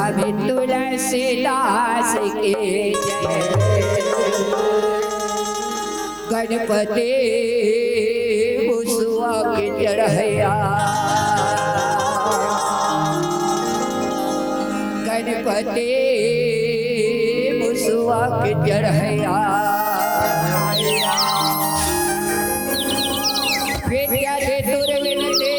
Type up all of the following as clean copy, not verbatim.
स्वामी तुलसीदास के जय। गणपति मुसुआ के चढ़ैया, गणपति मुसुआ के चढ़ैया। विद्या दे दुर्विन दे,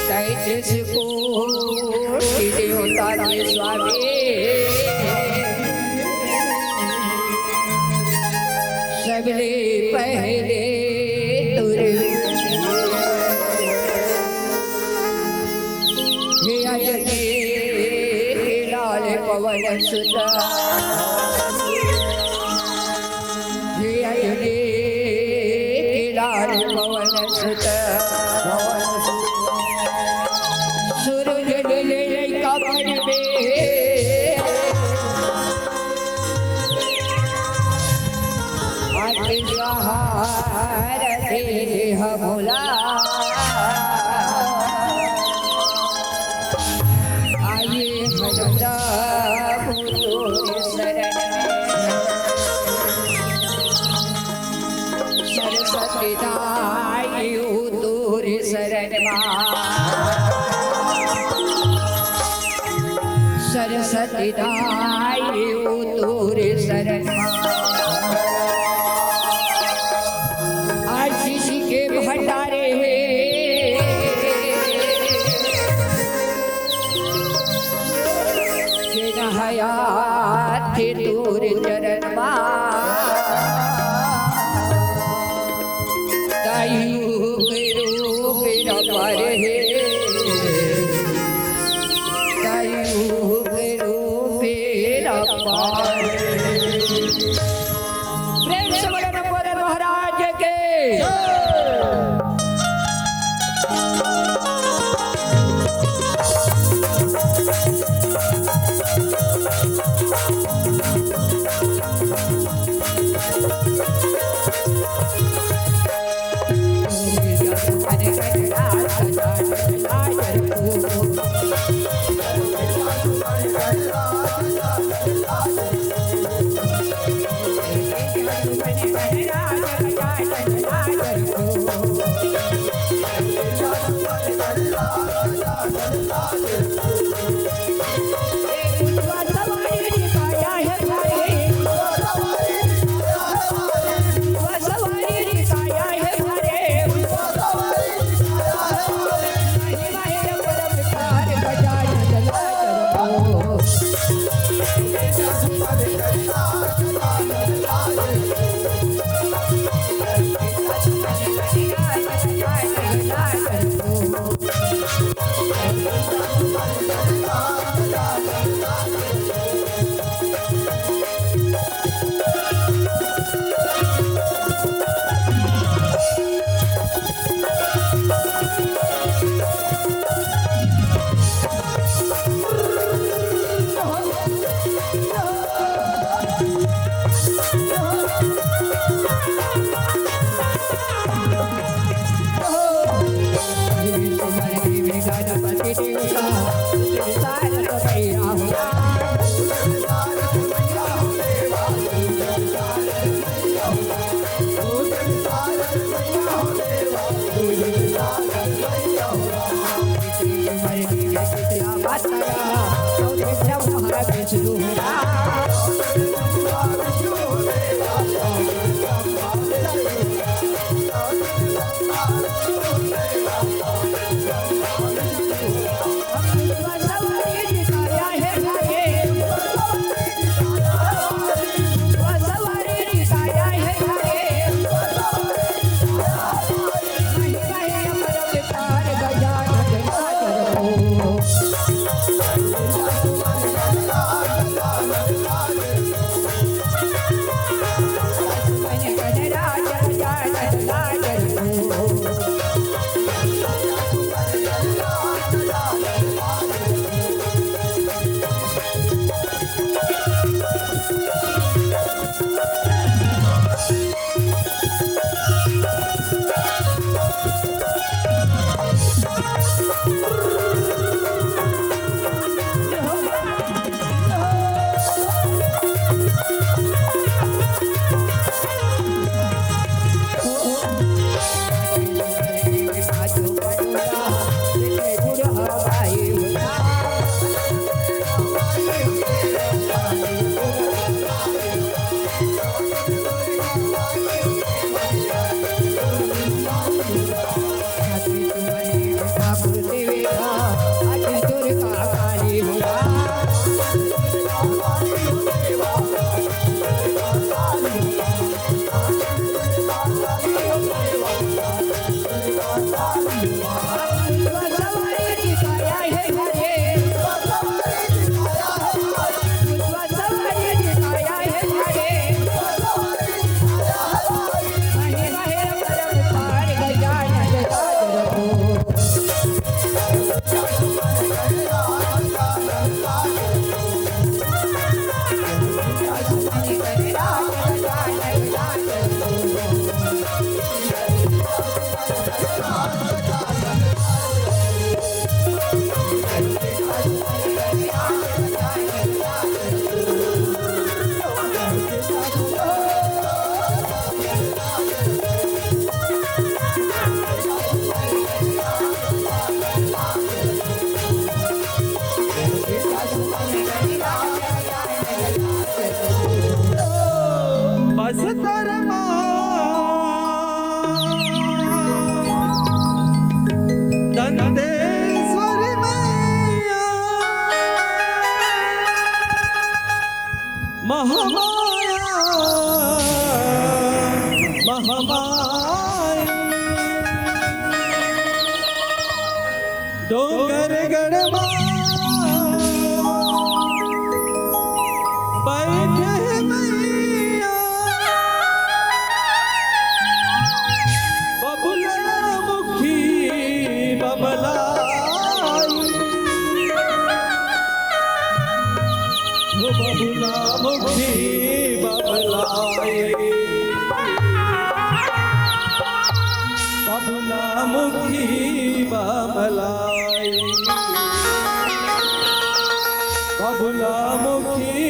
तैतीस कोटि देवता के स्वामी, सबले पहले लाल पवन सुत, लाल पवन सुत। सूरज डले कमर में, अतिहार देह भोला। आइए हरदा भूतों शरण में, सरस्वती दाई दूर शरण मां, सरस्वती दाई दूर शरण मां। आशीष के भंडारे हयात दूर चरण पर है, तेरा पार। दरमा दंतेश्वरी मैया महामाया महामाया डोंगर गढ़मा बैठे मैया बबुला मुखी बबलाई वो बबुला मुखी बबलाई बबुला मुखी बबलाई बबुला मुखी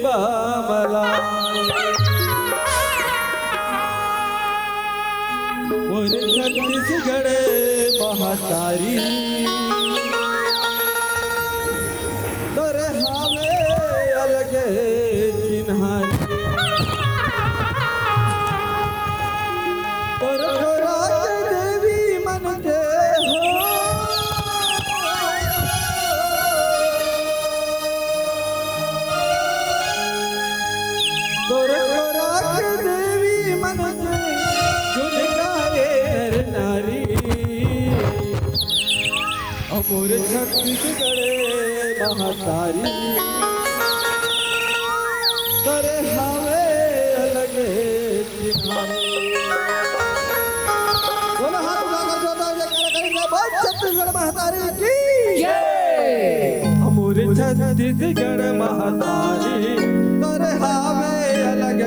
बबलाई और छत्तीसगढ़ महातारी तोर हावे अलग चिन्हारी तोर राज देवी मन के हो तोर राज देवी मन के झुनकाए नर नारी अमोर छत्तीसगढ़ महातारी करे हावे अलग चिन्हारी बोलो हाथ उठाकर जोरदार जयकारा करेंगे बोल छत्तीसगढ़ महातारी की अमोर छत्तीसगढ़ महातारी करे हावे अलग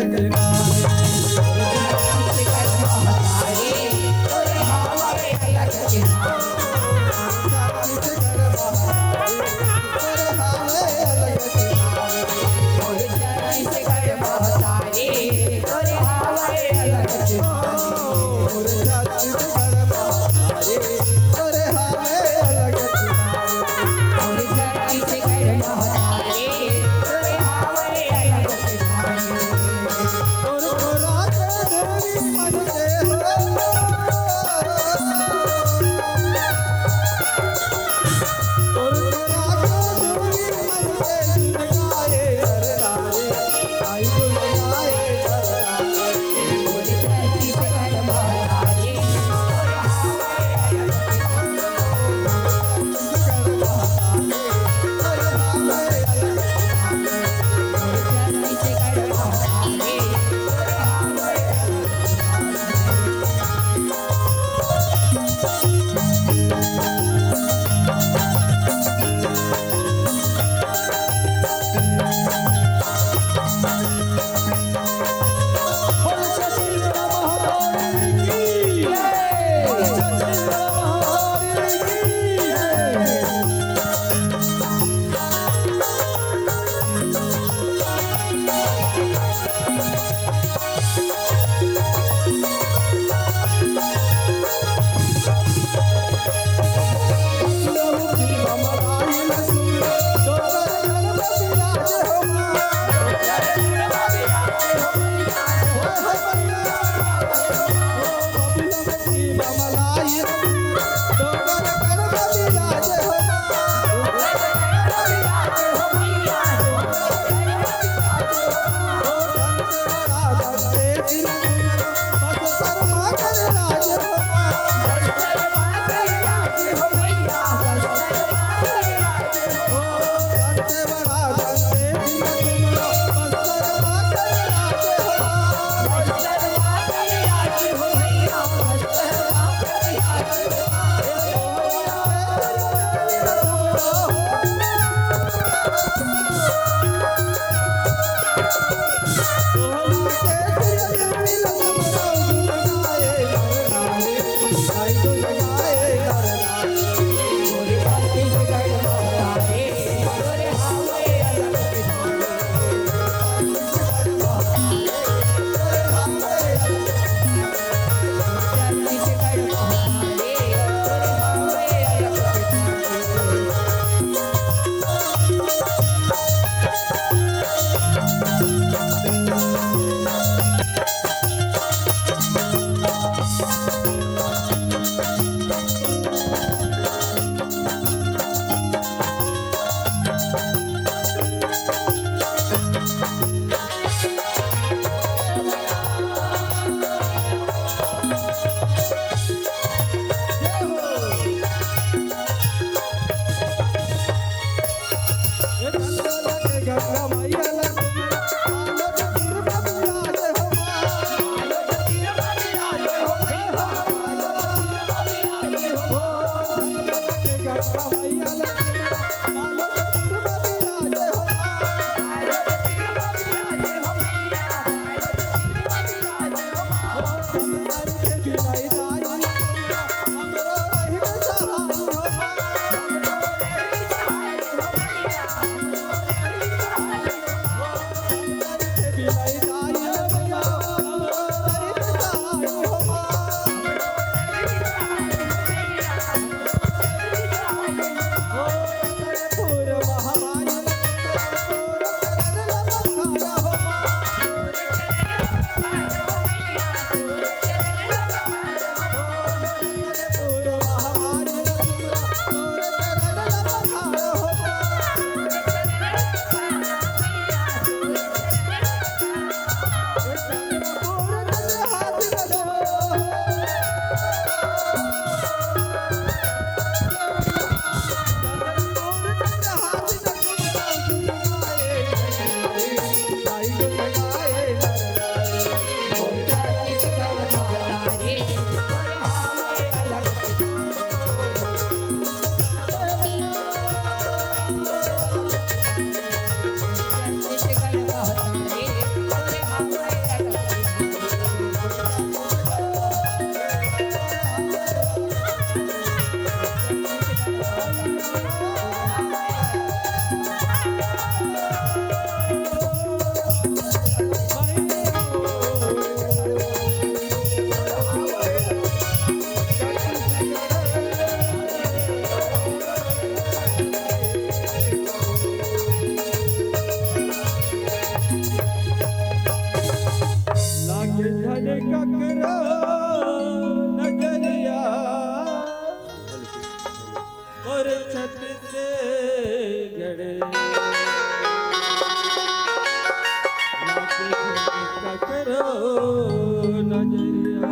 नजरिया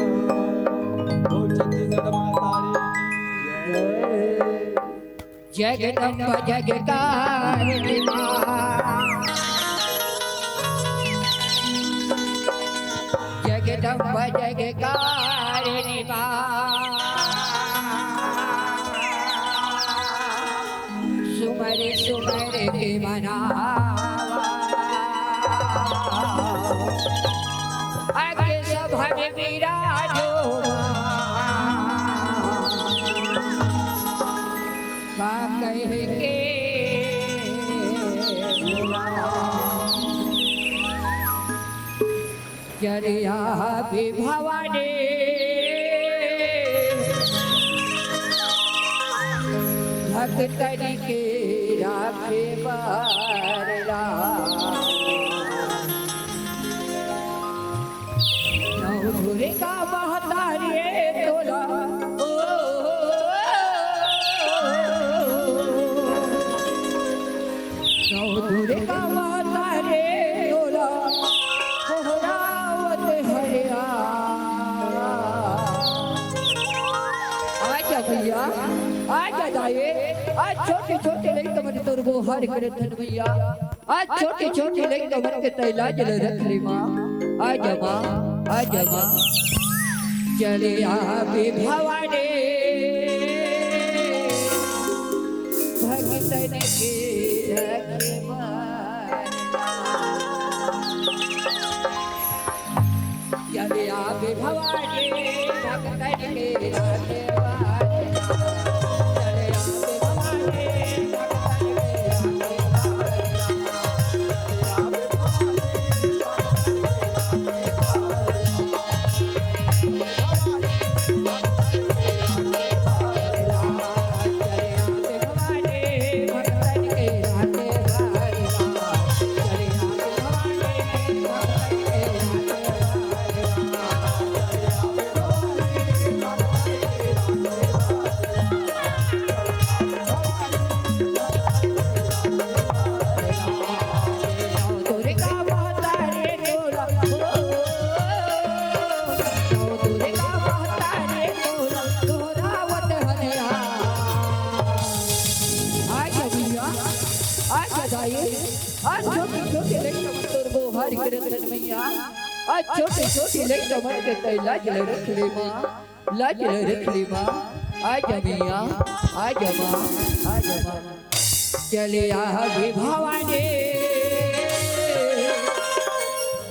ओ छत्तीसगढ़ माता रे जगदम्बा जगतारिणी माँ जगदम्बा जगतारिणी माँ सुमर सुमर के मनावा आगे सभा में विराजो माँ कह के जरिया भी भवानी भक्तन के राखे बारला नवधुरे का महतारी तोला नवधुरे का महतारी तोला कोहरावत हरिया आजा भैया आजा दाए आज छोटे छोटे नहीं तो मन तोर बोहार करे धन भैया आज छोटे छोटे नहीं तो मन के तैला जल रख ली माँ आजा माँ चले आवे भवानी भगतन के रखे चले आवे भवानी भगतन के रखे आज छोटे छोटे लड़का तोर बोहार करे धन भैया आज छोटे छोटे लड़का मन के तैला जल रख ले माँ लाज रख ले माँ आजा भैया आजा माँ चले आवे भवानी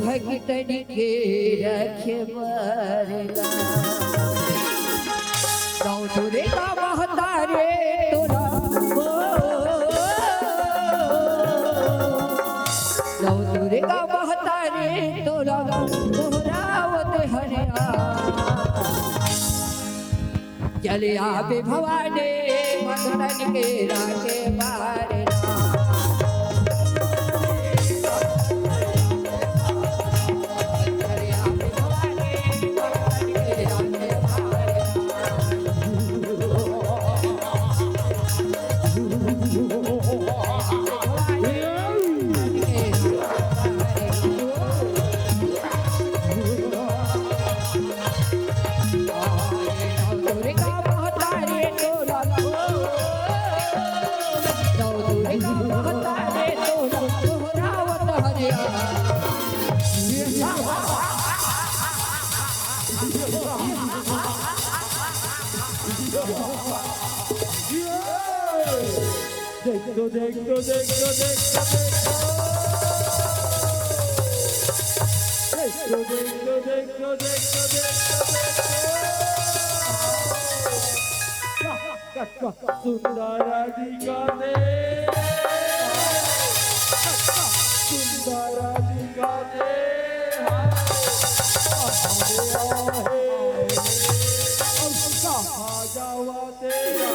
भगतन के रखे बरला नवधुरे का महतारे तोरा नवधुरे का महतारे तोरा कोहरावत हरिया चले आवे भवानी भगतन के राखे बारला देखो देखो देखो देखो देखो देखो सुंदर दिगाने सुंदर दिगाने कहाँ जावा तेरा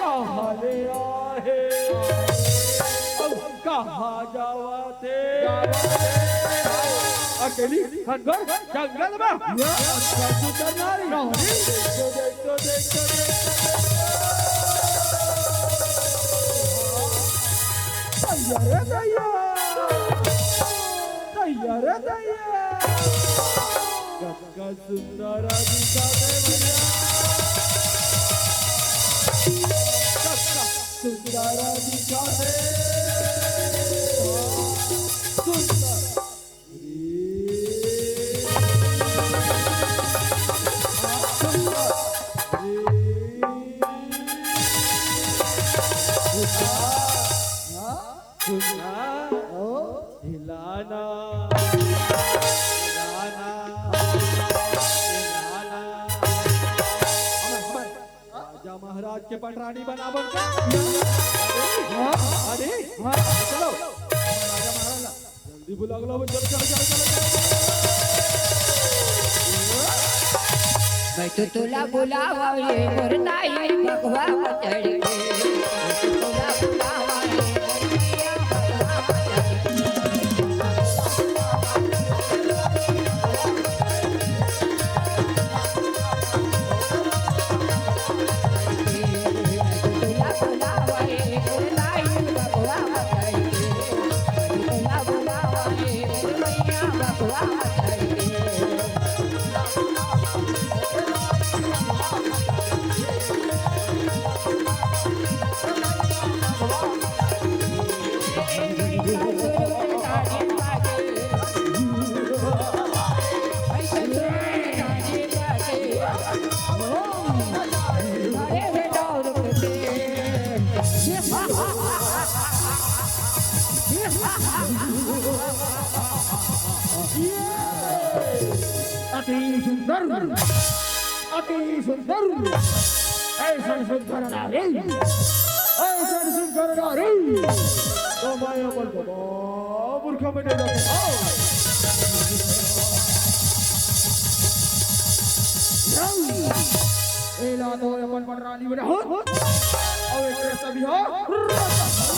कहाले आहे कहाँ जावा तेरा अकेली खनगर जंगल में नारी देखो देखो देखो तैयार अरे दैया कक्का सुंदर दिखाते भैया कक्का सुंदर दिखाते महाराज के पटरानी बना बन के अरे चलो राजा महाराज जल्दी बुला लो चलो चलो चलो मैं तो तुला बुलावा ये मोर नाई भगवा चढ़ के तुला बुलावा ये मोर नैया भगवा अति सुंदर ऐसा सुंदर नारी तो माया बोल दो मूर्ख में नहीं जाते एला तो अपन पटरानी बना हो और एक सभी हो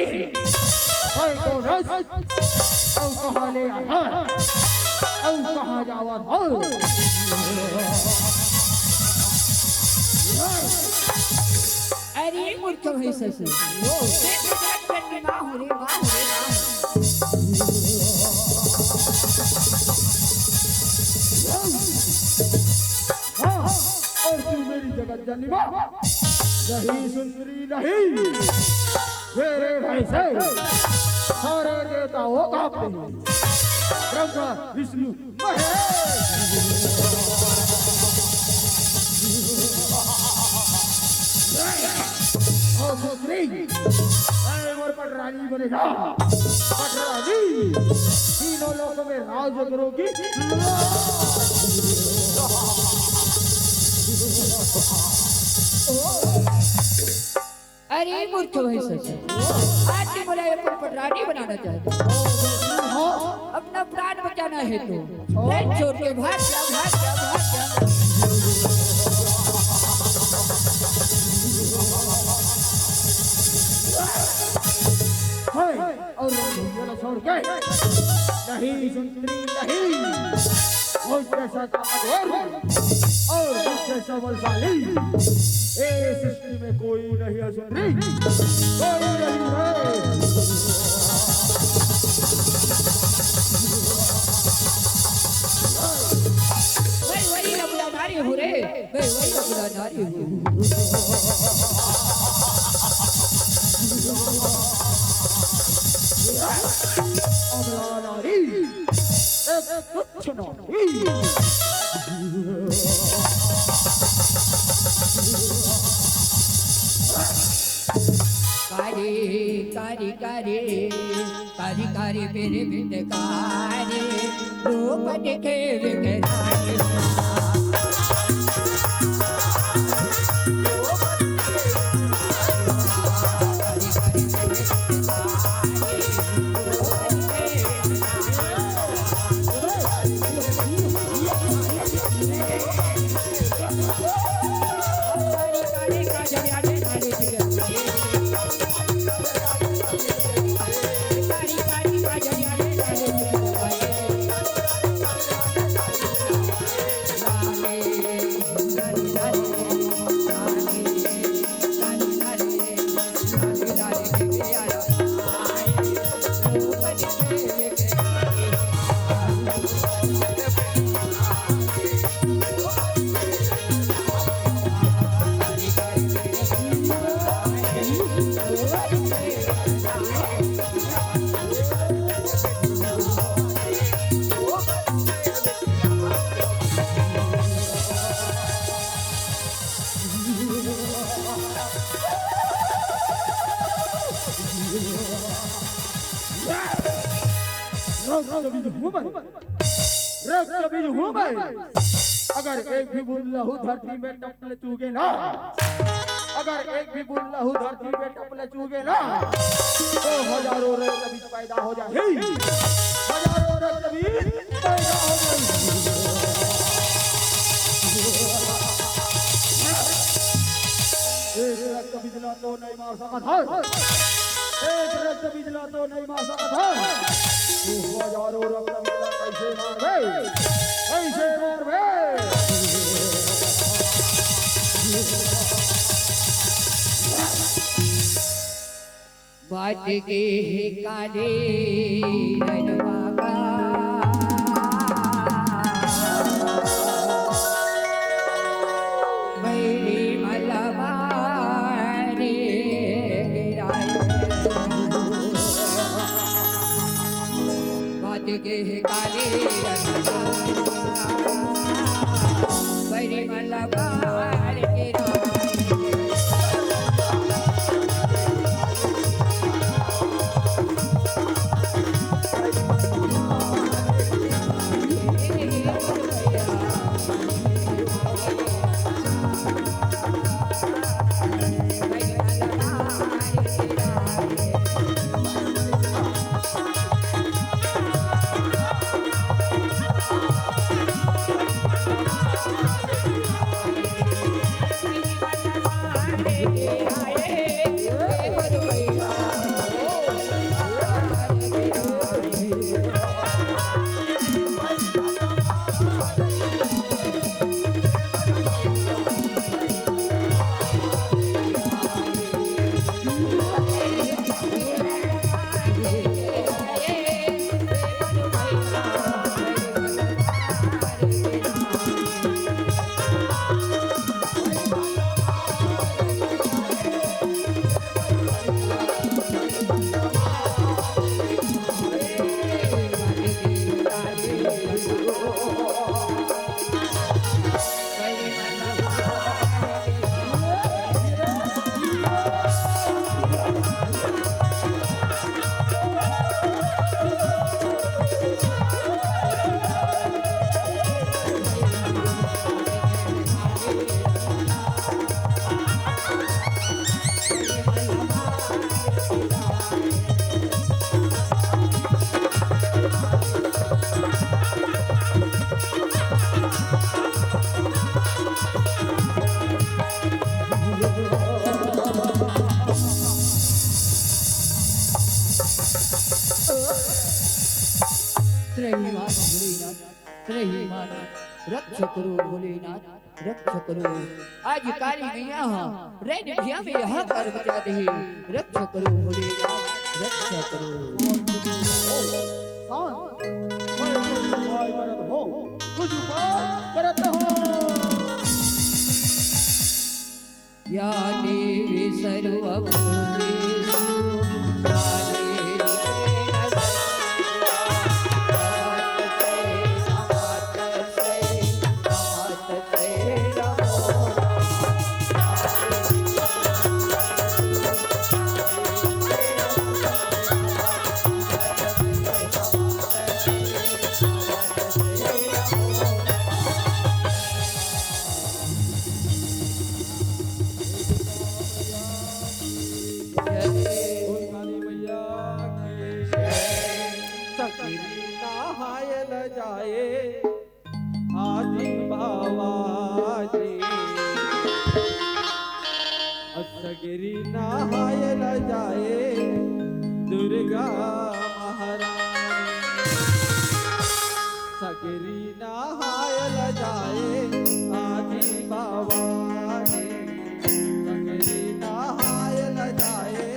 कोई को रस औ कहां ले आया औ कहां जावा हो अरे मूर्ख है ससुर वो करनी मां हो रे मां और तू मेरी जगत जननी मां नहीं सुंदरी नहीं मेरे भाई से सारे देवताओं कांपते हैं ब्रह्मा विष्णु और सुंदरी मोर पटरानी बनेगा पटरानी तीनों लोगों में राज करोगी अरे मूर्ख है ससुर आज से मुझे अपन पटरानी बनाना चाहते अपना प्राण बचाना है तो छोड़ के भाग जा और छोड़ के नहीं सुंदरी नहीं मुझसे ताकतवर और मुझसे बलशाली इस सृष्टि में कोई नहीं है सुंदरी कोई नहीं है वही रबुला नारी हो रे वही रबुला नारी हो अबला नारी एक तुच्छ नारी कारी कारी कारी कारी मेरे बिंद कारी रूप दिखे विकराली रक्त बीज हूँ मैं, रक्त बीज हूँ मैं। अगर एक भी बूंद लहू धरती में टपले चूगे ना, अगर एक भी बूंद लहू धरती में टपले चूगे ना, तो हजारों रक्त बीज पैदा हो जाए, हजारों रक्त बीज पैदा हो जाए। एक रक्त बिजला तो नहीं मार सकता है, एक रक्त बिजला तो नहीं मार सकता है, तू हजारों रक्त बिजला कैसे मार गए, कैसे मार गए। बात के काले रनवा का मेरी मलबारे गिराए। बात के काले रनवा मेरी मलबारे गिराए। रक्षा करो भोलेनाथ, रक्षा करो। आज काली मैया रैन भिया में यहाँ कर बचा दे। रक्षा करो भोलेनाथ, रक्षा करो। कुछ उपाय करत हो। या देवी सर्वभूतेषु सगरी नहायल जाए दुर्गा महारानी, सगरी नहायल जाए आदि भवानी, सगरी नहायल जाए।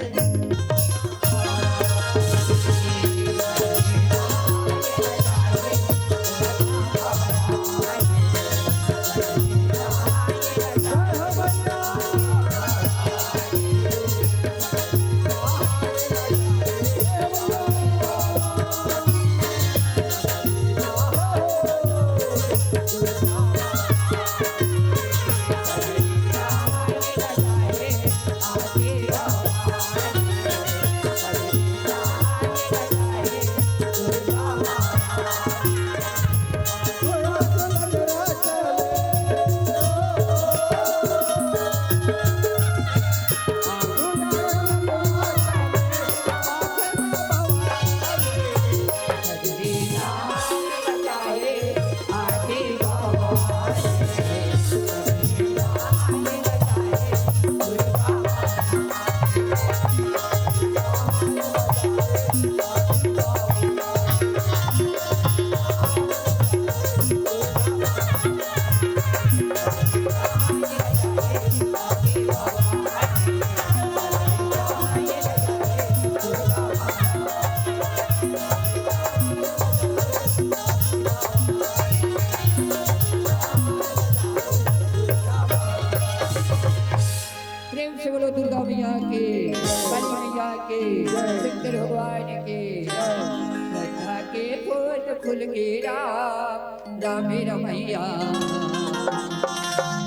दुर्गा मैया के, काली मैया के, शंकर भगवान के। श्रद्धा के फूल फूल के राम राम रमैया,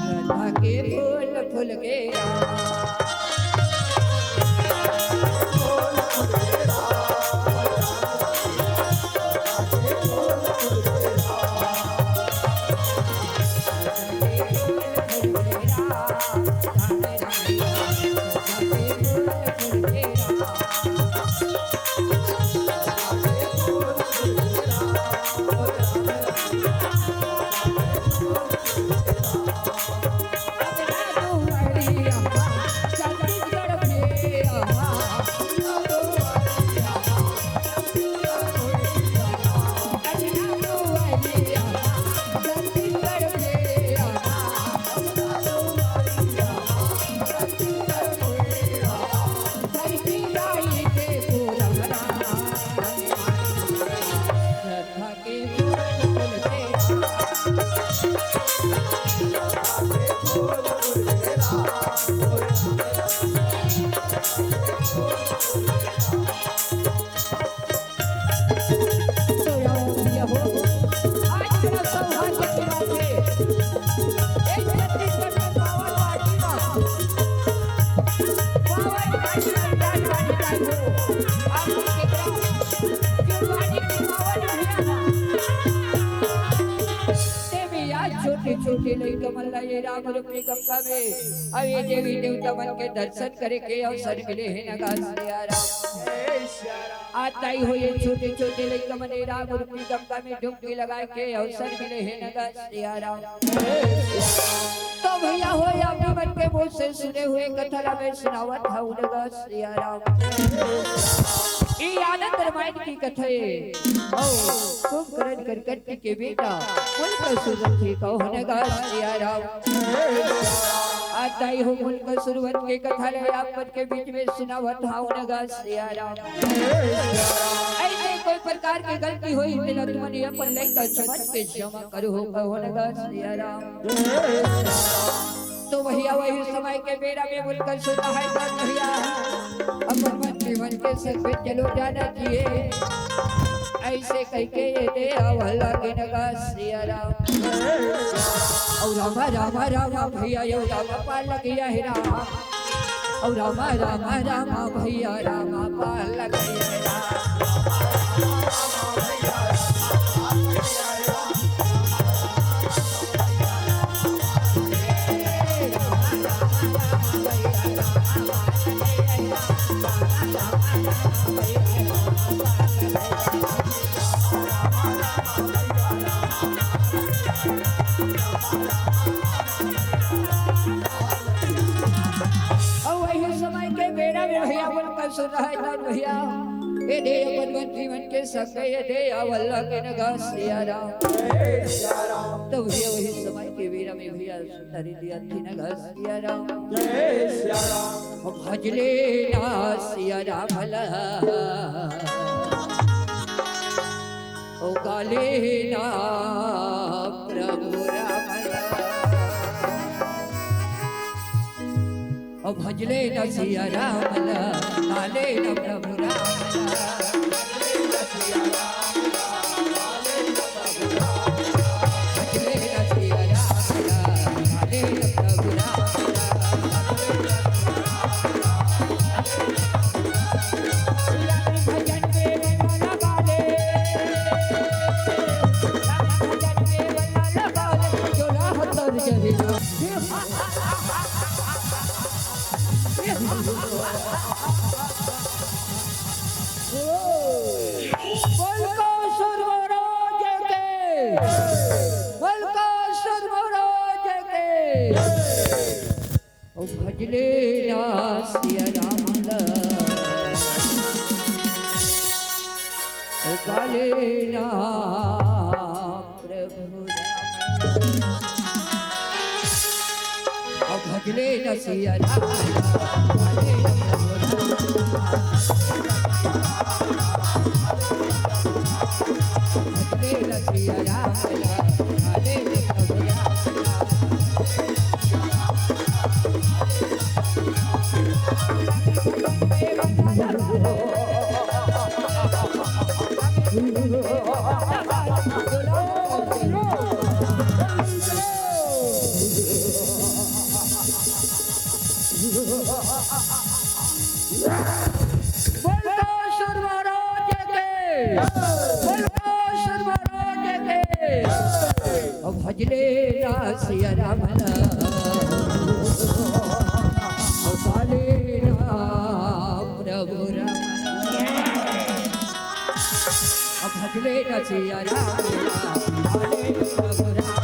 श्रद्धा के फूल फूल के राम। छोटे लइका मन ला ये राम रूपी गंगा में अवे देवी देवता मन के दर्शन करे के अवसर मिले है नगा सिया राम। आता ही हो ये छोटे छोटे लइका मन राम रूपी गंगा में डुबकी लगाए के अवसर मिले है नगा सिया राम। तो भैया हो या मन के मुंह से सुने हुए कथा में सुनावत हूं नगा सिया राम। ये आनंद रामायण की कथा है। कुंभकर्ण करकट के बेटा मुल्कासुर के कहने का सिया राम। आता ही हो मुल्कासुर के कथा ले आप के बीच में सुनावत हूं नगा सिया राम। ऐसे कोई प्रकार की गलती हुई तो तुमने अपन लेकर समझ के क्षमा करो कहने का सिया राम। तो भैया वही समय के बेड़ा में बोलकर सुना है भैया अपन मन के सिर पे चलो जाना चाहिए। ऐसे कह के ये दे हवाला के नगा सिया राम। और रामा रामा रामा भैया यो रामा पाल गया है राम। और रामा रामा रामा भैया रामा पाल गया है राम। सुन रहा है भैया ये दे अपन जीवन के संग ये दे अवल्ला के नगा सिया राम। तो भैया वही समय के वीरा में भैया सुंदरी दिया थी नगा सिया राम। भजले ना सिया राम ओ गाले ना प्रभु राम ओ भजले न सिया राम लाले न प्रभु राम भजले न सिया राम लाले न प्रभु राम। भजन के वाला गाले भजन के वाला गाले जो राह तर जहे भजले ना सिया राम गाले ना प्रभु राम भजले ना सिया राम गाले ना प्रभु राम भजले ना सिया राम गाले ना प्रभु राम। भजले सिया राम काले राम प्रभु राम भजले सिया राम काले प्रभु राम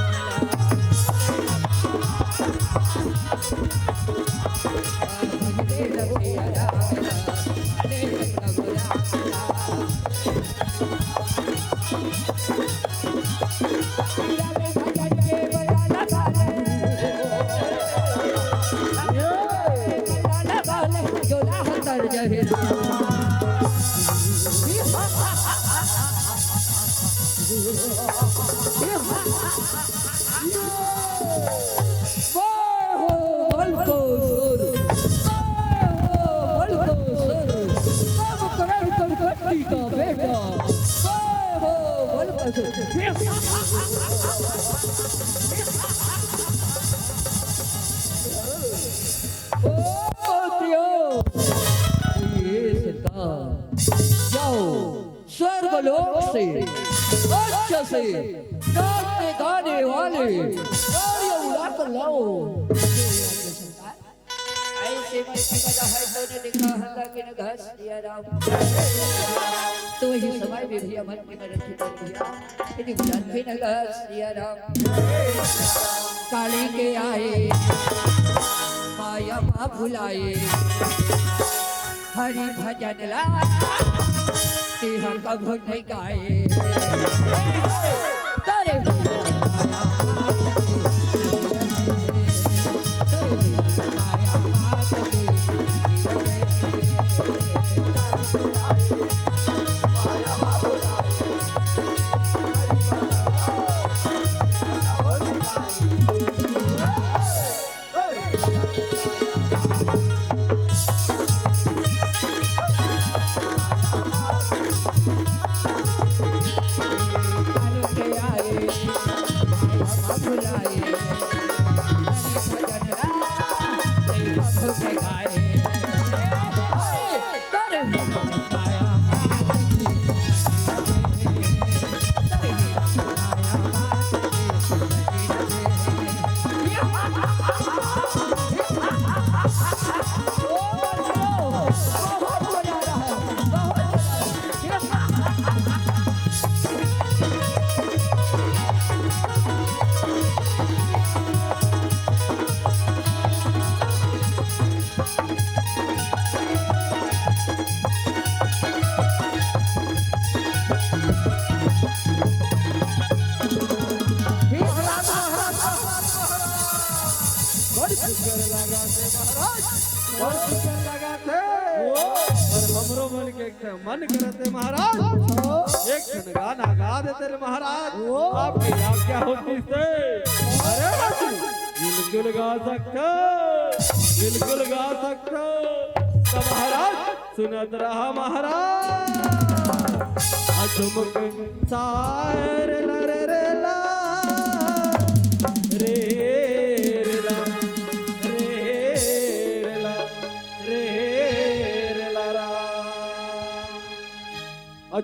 भजले सिया राम काले प्रभु राम स्वर्गलोक से अच्छे से गाने गाने वाले गाड़ियां उड़ा कर लाओ। ऐसे में बजा है तो ने लिखा हल्ला के न घास दिया राम। तो वही समय में भैया मन की न रखी पर भैया यदि बुलान भी न घास दिया राम। काली के आए माया माँ भुलाए हरि भजन ला हम कब नहीं गाए तारे मन करते महाराज एक क्षण गाना गा देते रे महाराज आपकी आज्ञा होती से अरे बिल्कुल गा सकते तो महाराज सुनत रहा महाराज अचुमक सायर लरे रे ला रे ला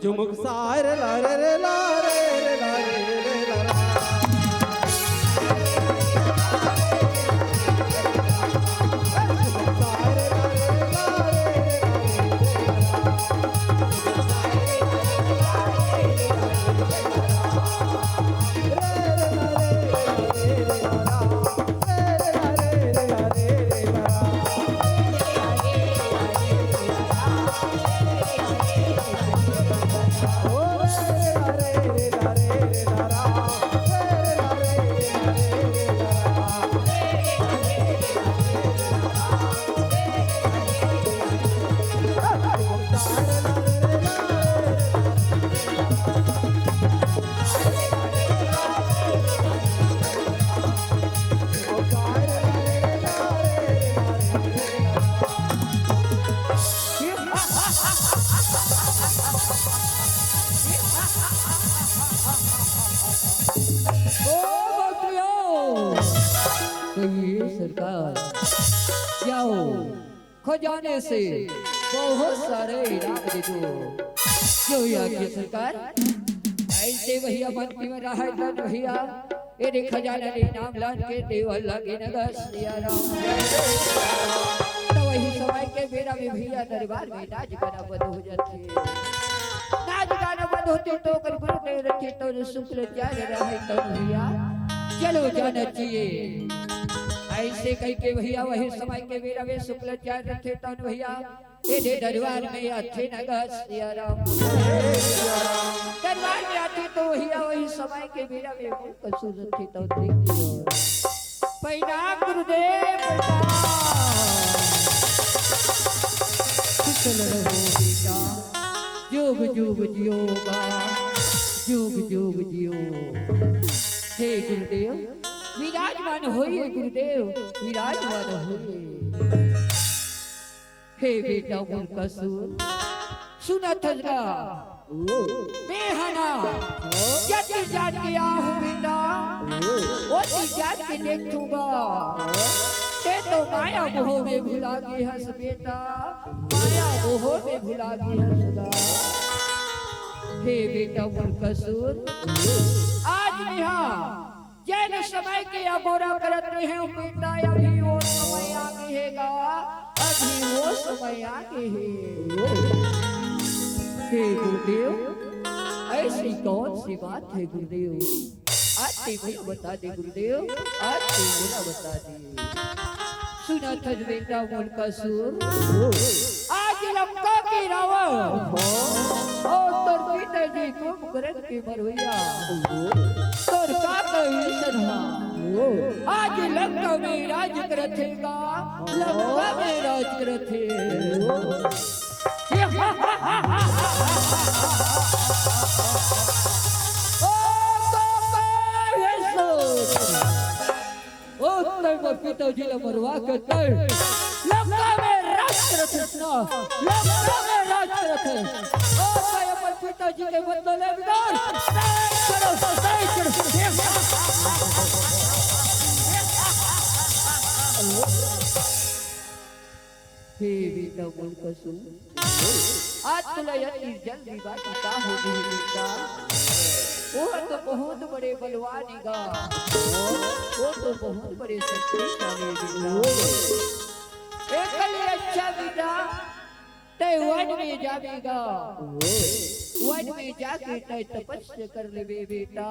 झुमुक सार ला रे रे ला रे रे ला रे रे ला रा रे खजाने से बहुत सारे इनाम दे दो। क्यों आज्ञा सरकार? ऐसे भैया बनती में रहा है भैया ये खजाना ने इनाम लान के देवल लगे नगर सिया राम। तो वही समय के बेरा में भैया दरबार में नाच गाना बंद हो जाते। नाच गाना बंद होते तो कर गुरुदेव रखे तो शुक्ल जाने रहे तो भैया चलो जाना चाहिए। ऐसे कह के भैया वही समय के बेरा में शुक्ल जाने रखे तो भैया ये दरबार में अच्छे नगर सिया राम। दरबार में आते तो भैया वही समय के बेरा में कसूर रखे तो पैना गुरुदेव कुशल रहो बेटा जुग जुग जियोगा जुग जुग जियो। हे गुरुदेव विराजमान होइए गुरुदेव विराजमान होइए। हे बेटा उन कसूर सुना थजगा बेहना जति जात के आहूँ बेटा ओती जात के देखूंगा। ते तो माया मोह में भुला के हंस बेटा माया मोह में भुला के हंसदा। हे बेटा उन कसूर आज यहाँ जैन समय के अगोरा करते हैं बेटा अभी वो समय आगे हैगा अभी वो समय आगे है। हे गुरुदेव ऐसी कौन सी बात है गुरुदेव आज से मुझे बता दे गुरुदेव आज से मुझे बता दे। सुना था बेटा मोर कसूर आज लंका के रावण और तोर पिताजी को करत के मरवैया तोर काका विसरहा आज लंका में राज करथेगा लंका में राज करथे। पिताजी ने मरवा के लंका में राज करथे ना लंका में राज करथे। ओ भाई अपन पिताजी के बदले बिगाड़ करो सही करो। हे बेटा बोल कसू आज तुला यानी जल्दी बात का हो गई बेटा वो तो बहुत बड़े बलवानी गा वो तो बहुत बड़े शक्तिशाली बेटा एकल अच्छा बेटा ते वन में जाएगा वन में जाके ते तपस्या कर लेबे बेटा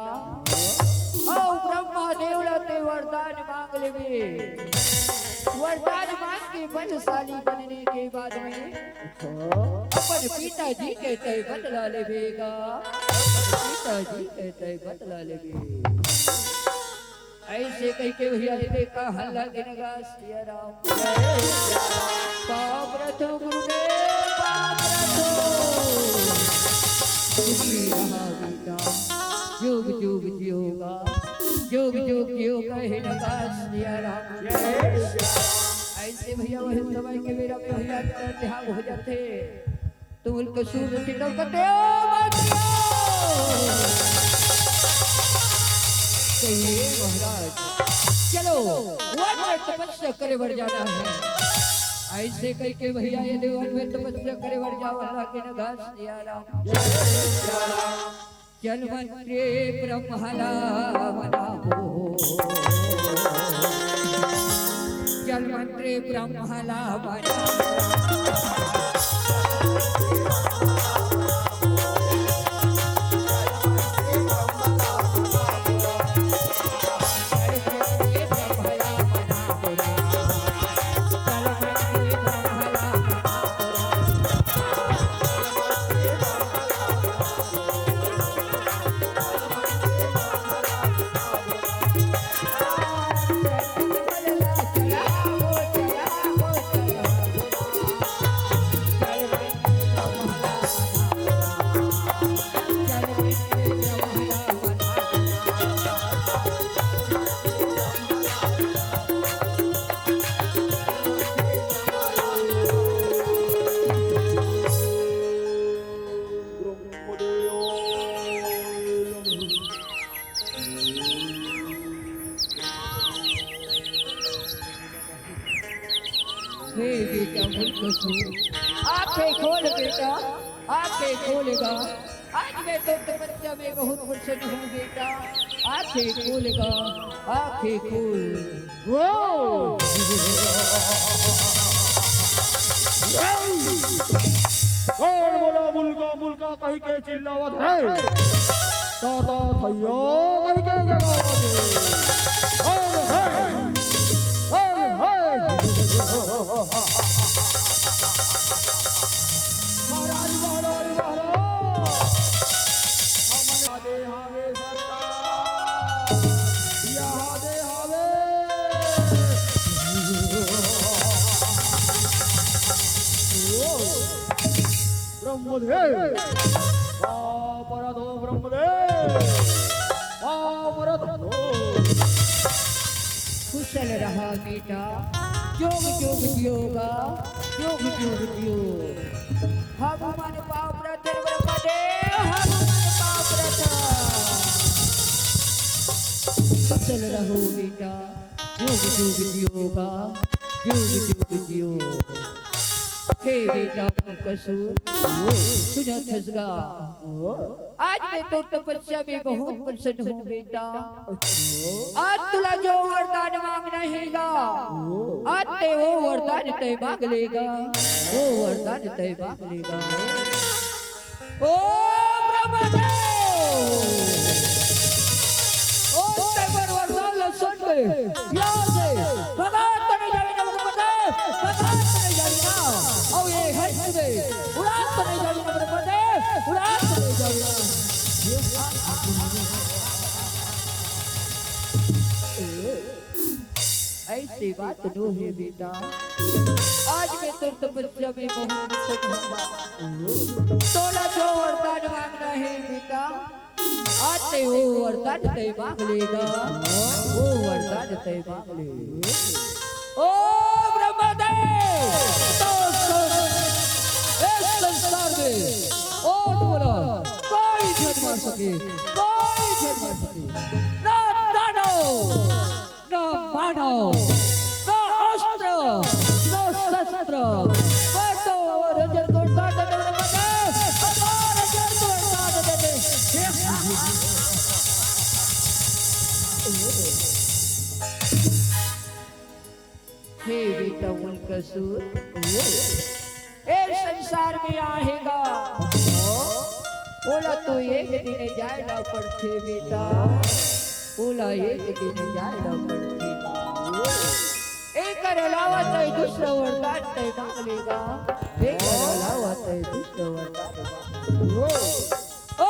ओ ब्रह्मा देवला ते वरदान मांग लेबे। वरदान मांग के बलशाली बनने के बाद में अपन पिताजी के ते बदला लेबेगा पिताजी के ते बदला लेबे। ऐसे कह के भैया देखा हल्ला गिनगा सिया राम पाप रथो गुरुदेव पाप रथो रहा बेटा जुग जुग जियोगा जुग जुग जियोगा हे नगा सिया राम। ऐसे भैया वही समय के मेरा में भैया देहांत हो जाते तो उनको सूर की करते कहिए महाराज चलो वन में तपस्या करे बढ़ जाना है। ऐसे कह के भैया ये वन में तपस्या करे बढ़ जाओ अल्लाह के नगास दिया राम। चल मंत्रे ब्रह्मला बनाओ चल मंत्रे ब्रह्मला बनाओ। बेटा मुल्क आंखें खोल बेटा, आंखें खोलेगा। आज मैं तो तपस्या में बहुत प्रसन्न हूँ बेटा। आंखें खोलेगा, आंखें खोल। वो कौन बोला मुल्का कहीं के चिल्लावत है? ताता थैया कहीं के जगावत है? महाराज महाराज महाराज हम दे हावे सरकार यहाँ दे हावे ब्रह्मदेव अपराधो ब्रह्मदेव अपराधो कुशल रहा बेटा, जोग जोग जियोगा, जोग जोग जियो। हम मन पाप रतन ब्रह्मदेव, हम मन पाप रतन। कुशल रहो बेटा, जोग जोग जियोगा, जोग जोग जियो। हे बेटा कसूर सुना खसगा, आज मैं तो तपस्या में बहुत प्रसन्न हूँ बेटा। आज तुला जो वरदान मांगना हैगा, आज ते वो वरदान तय मांग लेगा, वो वरदान तय मांग लेगा। ओ ब्रह्मदेव, ओ तेवर वरदान सुन ले, याद से भगवान तने जाने ना ब्रह्मदेव, भगवान तने जाने ना। और ये है तुझे, उड़ान तने जाने ना ब्रह्मदेव, उड़ान तने जाने ना। ऐसी बात नो है बेटा, आज मैं तो तपस्या में बहुत प्रसन्न हूँ। तोला जो वरदान मांगना है बेटा, आते वो वरदान तय मांग लेगा, वो वरदान तय मांग लेगा। ओ ब्रह्मदेव, तो इस संसार में ओ बोला कोई झट मार सके, कोई झट मार सके। ना दानव, ना मानव, ना अस्त्र, ना शस्त्र, मैं तो रजत को साथ देने वाला, और रजत को साथ देने। हे बेटा मुल्कसूर, इस संसार में आएगा, बोला तो एक दिन जाएगा पड़ते बेटा, बोला एक दिन जाएगा पड़ते। एक अलावा तो दूसरा वरदान तय मांग लेगा, एक अलावा तो दूसरा वरदान मांग लेगा। ओ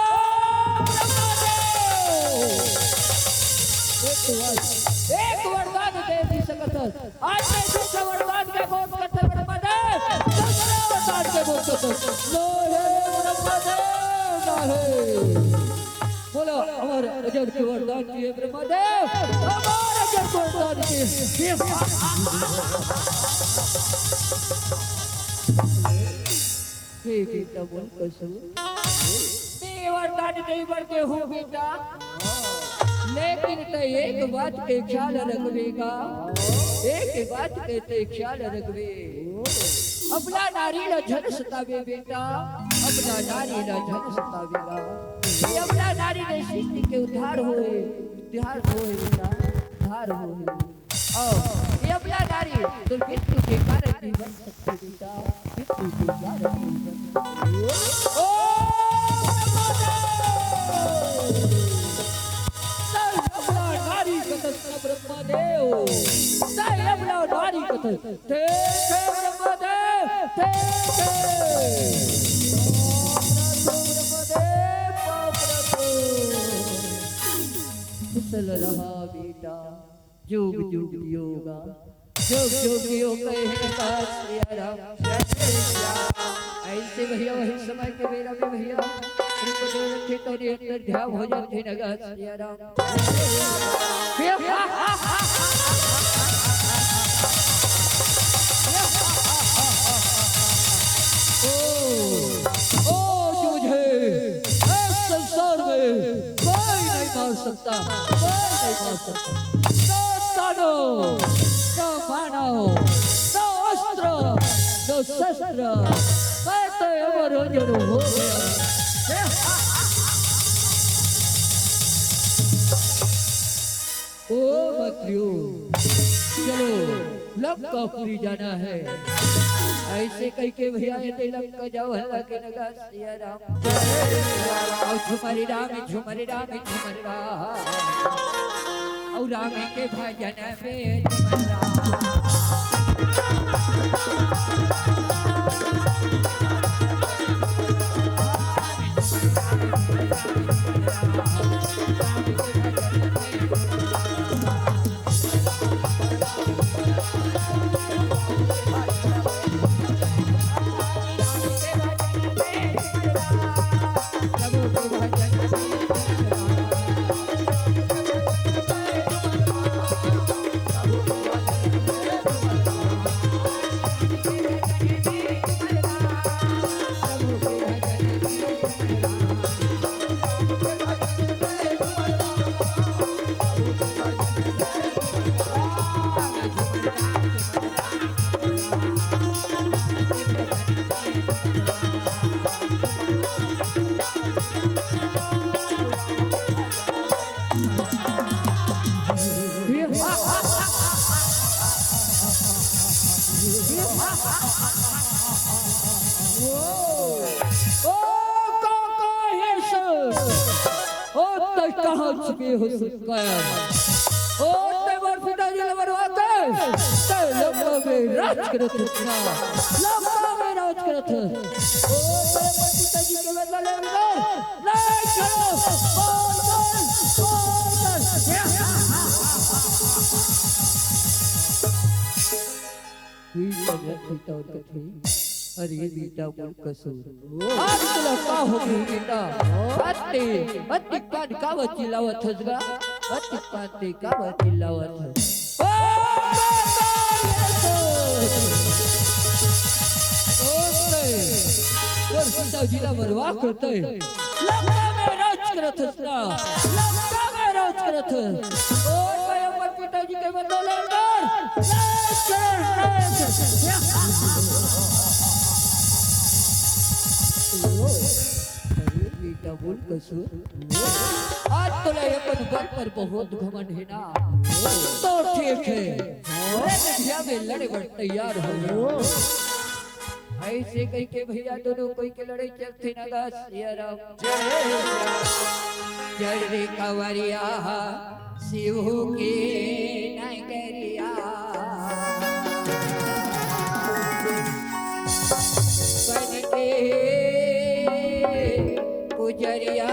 ब्रह्मदेव, एक वरदान दे दी सकत, आज मैं दूसरा वरदान के बोल करते ब्रह्मदेव, दूसरा वरदान के बोल करते लो हे ब्रह्मदेव ना हे। बोलो हमारे अजर के वरदान की ब्रह्मदेव, हमारे अजर के वरदान की। हे बेटा बोल कसूर, मैं वरदान नहीं बढ़ते हूँ बेटा, लेकिन तो एक बात के ख्याल रखवेगा, एक बात के ते ख्याल रखवे। अपना नारी न झन सतावे बेटा, अपना नारी न झन सतावेगा। ये अपना नारी ने सृष्टि के उद्धार होए, उद्धार होए बेटा, उद्धार होए। और ये अपना नारी तो मृत्यु के कारण भी बन सकती बेटा, मृत्यु के कारण भी बन सकती। ओ ब्रह्मदेव, साई अपना नारी कथन, थे ब्रह्मदेव, थे कुशल रहा बेटा, जोग जोग योगा, जोग जोग योग ऐसे भैया वही समय के मेरा भी भैया तो ध्यान हो जाते नगर श्री राम। ओ मुझे संसार में कोई नहीं मार सकता, कोई नहीं मार सकता। न दानो, न मानव, न अस्त्र, तो शस्त्र मैं तो अमर जरूर हो गया। ओ मंत्रियों चलो लंकापुरी जाना है। ऐसे कह के भैया ये लंका जाओ हल्ला के नगा सिया राम और झुमरी राम झुमरी राम झुमरी राम और राम के भजन में झुमरी राम। छुपे हो सकता है ओ तेवर पिताजी ने मरवाते ते लंका में राज करत था लंका में राज करत ओ तेवर पिताजी के बदले में नहीं करो बोल और कथी अरे बेटा बोल कसूर आज तुला का हो गई बेटा अति पान का वचिलावत हसगा अति पान का वचिलावत और सीताजीला मरवा करते लंका में राज करत हसना लंका में राज करत और मैं अपने पिताजी के बदले बोल कसूर आज तो अपन बल पर बहुत घमंड है ना तो ठीक है में लड़े बड़ तैयार हो ऐसे कह के भैया दोनों कोई के लड़े चलते ना दास या राम जय रे कंवरिया शिव के नगरिया बन के पुजरिया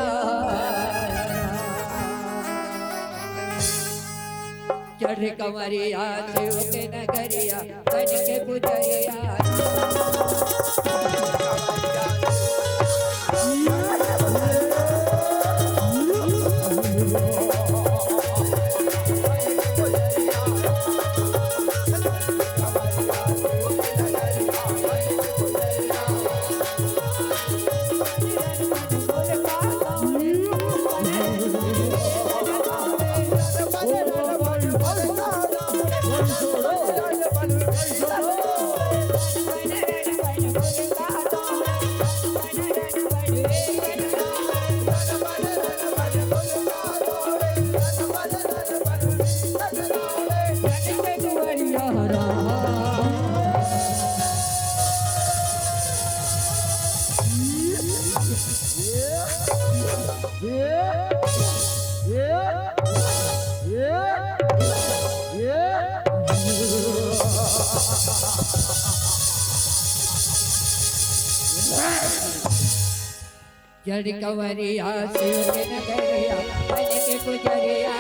चढ़ कंवरिया शिव के नगरिया बन के पुजरिया जड़ कंवरिया शिव के नगरिया बन के पुजरिया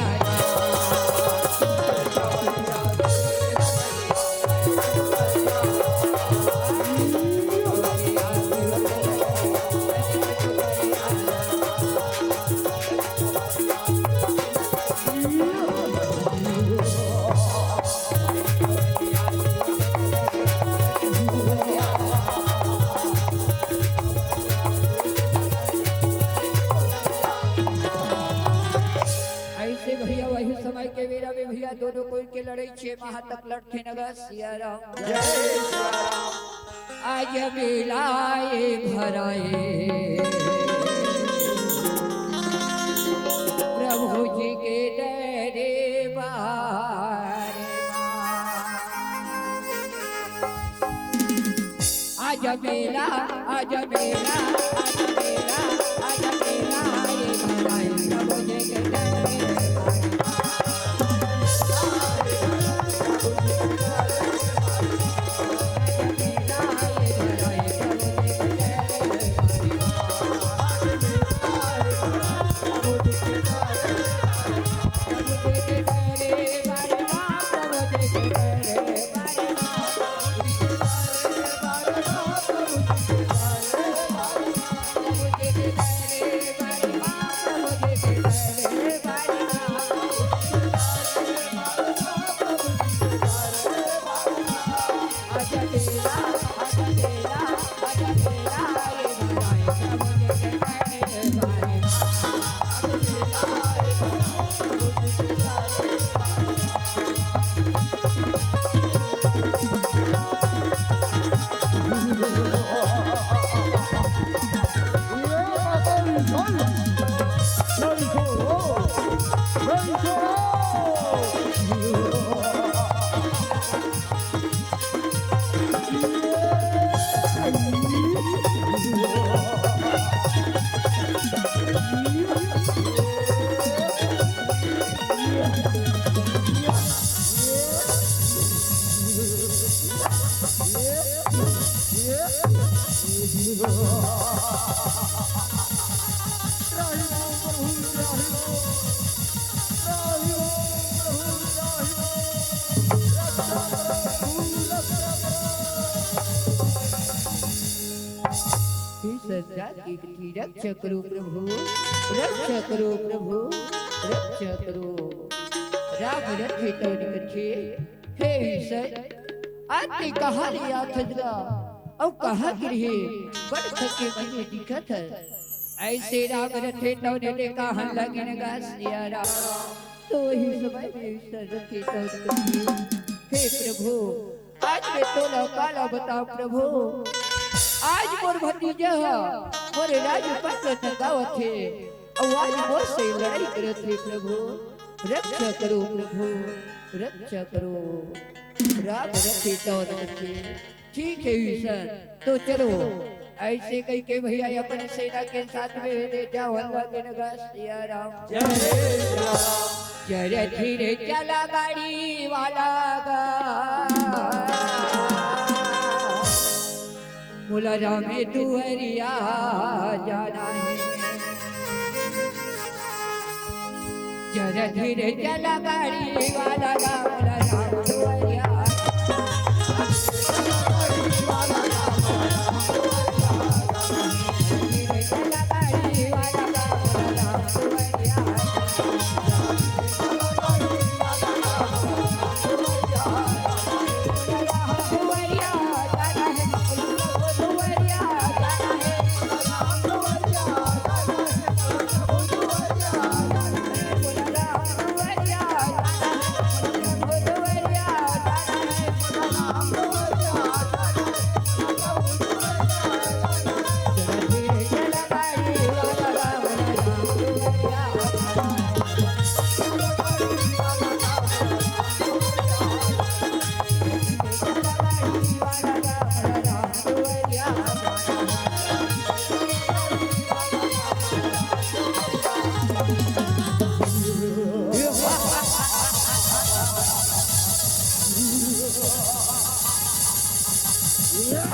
दोनों कोई के लड़ाई 6 माह तक लड़ते नगा सिया राम आज मिलाए भराए प्रभु जी के डरे आज मेला आज मेला आज मेला आज मेला ये भराए प्रभु जी के डरे रक्षा करो प्रभु रक्षा करो प्रभु रक्षा करो राम रखे तो निकचे हे ईश्वर आते कहाँ लिया खजरा और कहाँ गिरे बड़ सके मुझे दिखत है ऐसे राम रखे तो ने कहाँ लगे न गासिया राम तो ही समय में ईश्वर रखे तो निकचे हे प्रभु आज मैं तो काला बताओ प्रभु आज मोर भतीजा मोर राजपत्र तकावत थे और आज मोर से लड़ाई करत थे प्रभु रक्षा करो प्रभु रक्षा करो राम रखे तो रखे ठीक है ईश्वर तो चलो ऐसे कहीं के भैया अपने सेना के साथ में ले जाओ हलवा के नगासिया राम जय धीरे चला गाड़ी वाला मुलारा में दुहरिया जाना है जरा धीरे चला गाड़ी वाला मुलारा दुहरिया धीरे चला गाड़ी वाला मुलारा दुहरिया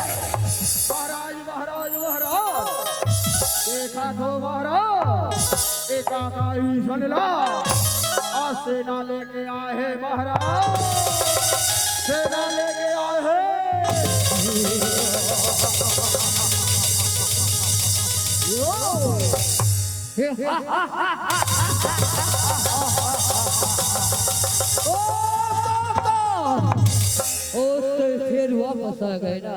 महाराज महाराज महाराज देखा तो महाराज एकाकाई सुनला आज सेना लेके आए हैं महाराज सेना लेके आए हैं फिर वापस आ गए ना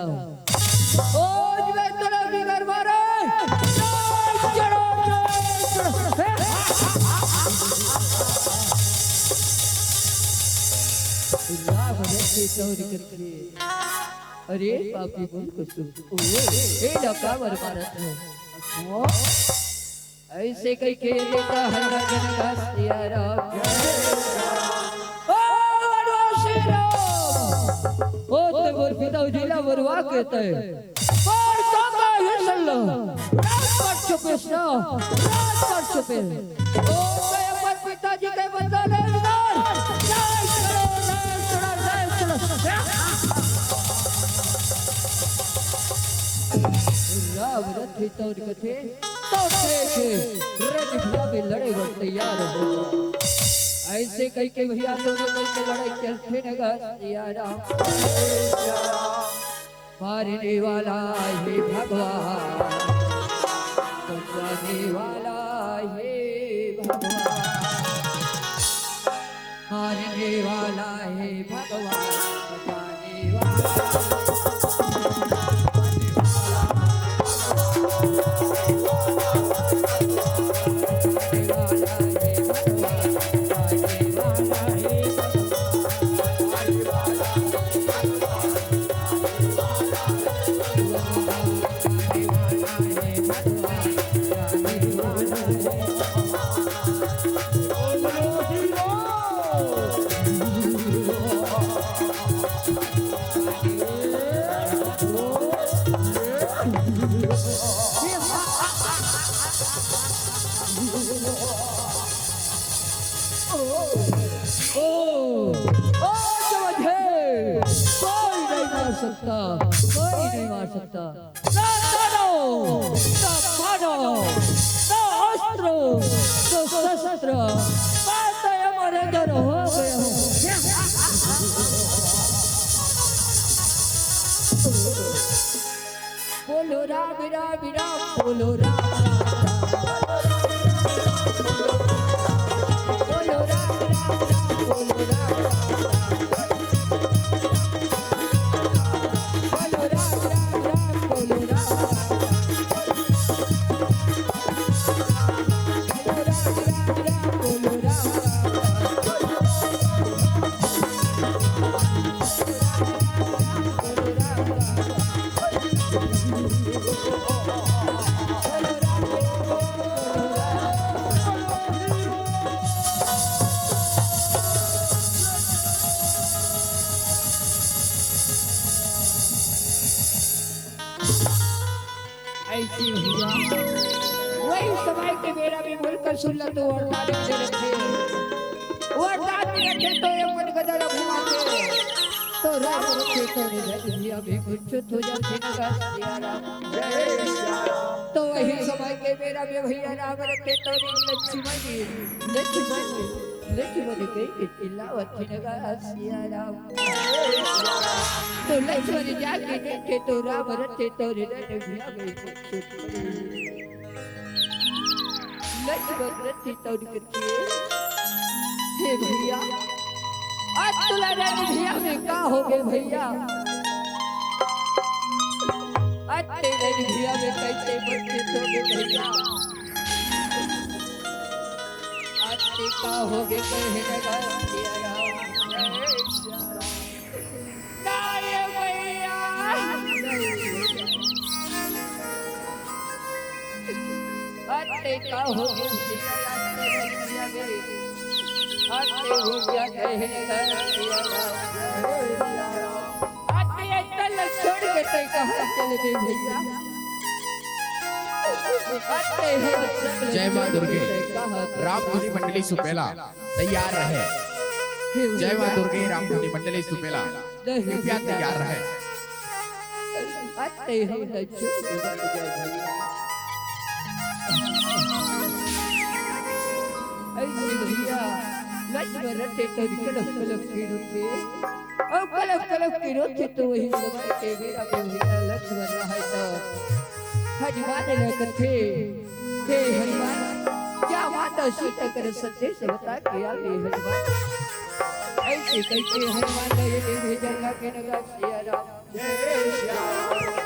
अरे पापी बोल कुछ ए लकावर मारत हो ऐसे कई के देता हर जन का सिया राम ओ वनवासी राम ओ ते मोर पिता जिला वरवा कहते और काका ही सल्लो रात पर छुपे ना रात पर छुपे ओ मैं अपने पिताजी के बंदा नहीं राम रथी तौर कथे तो देखे रज भैया भी लड़े को तैयार हो ऐसे कई के भैया दोनों कई के लड़ाई चलते नगा सियारा मारने वाला है भगवान बचाने वाला है भगवान मारने वाला है भगवान बचाने वाला कोई नहीं मार सकता ना तानो ना पानो ना अस्त्र ना शस्त्र बात हमारे अंदर हो गया हो बोलो राम राम राम बोलो राम बोलो राम राम बोलो राम ऐसी भैया वही समय के मेरा भी बोलकर सुन ला तो वरदान दे रखे वरदान दे रखे तो ये मन गदर घुमाते तो राम रखे तो भैया भी कुछ हो जाते नगा सिया राम जय सिया तो वही समय के मेरा भी भैया राम रखे तो लक्ष्मण के चिल्लावत नगा सिया राम तो लक्ष्मण जाके देखे तो राम रखे तो भैया गई लक्ष्मण रखे तो करके हे भैया आज तुला भैया में का हो गए भैया आज तेरे भैया में कैसे बच्चे तो भैया आज ते का हो गए कहे लगा सिया राम जय भैया अते का हो अते हो गया कहे सिया अते तल छोड़ के ते कहां चले गए भैया जय मां दुर्गे राम धुनी मंडली सुपेला तैयार रहे जय मां दुर्गे राम धुनी मंडली सुपेला कृपया तैयार रहे अते हम छोड़ के भैया ऐसे भैया लक्ष्मण रखे तो कलफ कलफ के रोते और कलफ के रोते तो वही समय के मेरा भैया लक्ष्मण रहा तो हनुमान लेकर थे हनुमान क्या माता सीता कर संदेश बता के आगे हनुमान ऐसे कैसे हनुमान ने ये भेजा के नगा सिया राम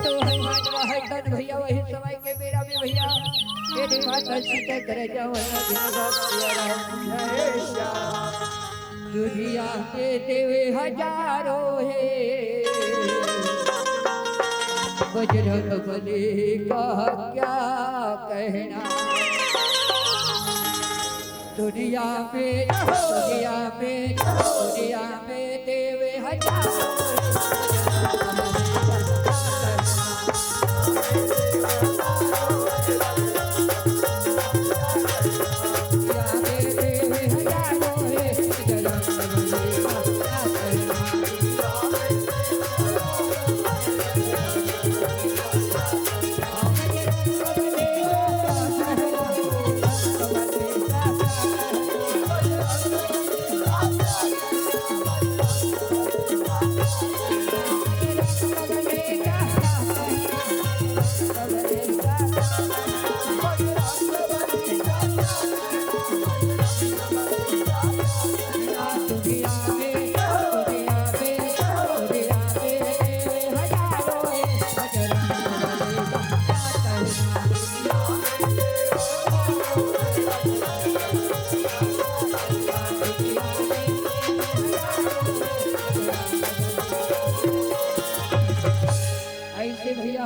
तो हनुमान रहा तन भैया वही समय के मेरा भी भैया मेरी माता सीता कर जाओ नगा सिया राम दुनिया के देवे हजारों है बजरंग बली का क्या कहना। दुनिया में देवे हजार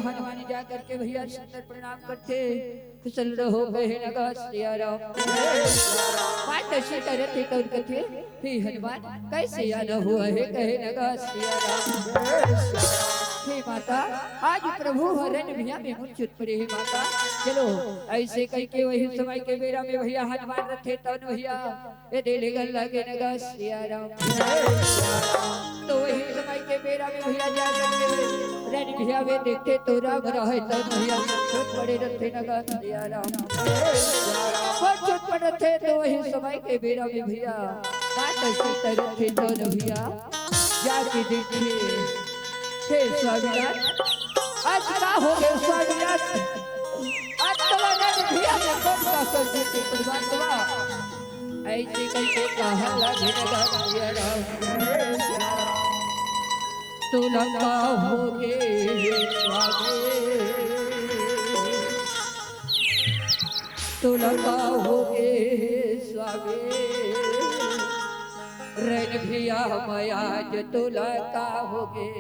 हनुमान जा करके भैया सुंदर प्रणाम करते कुशल रहो बहन गा सिया राम बात सीता रहते कौन कथे हे हनुमान कैसे आना हुआ है कहे नगा सिया राम। हे माता आज प्रभु हरण भैया में मूर्छित पड़े है माता। चलो ऐसे कह के वही समय के बेरा में भैया हनुमान रथे तन भैया ये देले गल लगे नगा सिया राम। तो वही समय के बेरा में भैया जा करके रन भैया वे देखते तो राम रहे तन भैया छोट बड़े रथे नगा सिया राम। और छोट बड़े थे तो वही समय के बेरा में भैया बात सीता रथे तन भैया जाके देखिए हे स्वामीनाथ आज का हो गए स्वामीनाथ आज तुम्हारा भैया ने कौन का कर देते परमात्मा ऐसे करके कहा लगे लगा दिया राम। तो लगा हो गए स्वामी तो लगा हो गए स्वामी रन भैया माया जो तो लगा हो गए।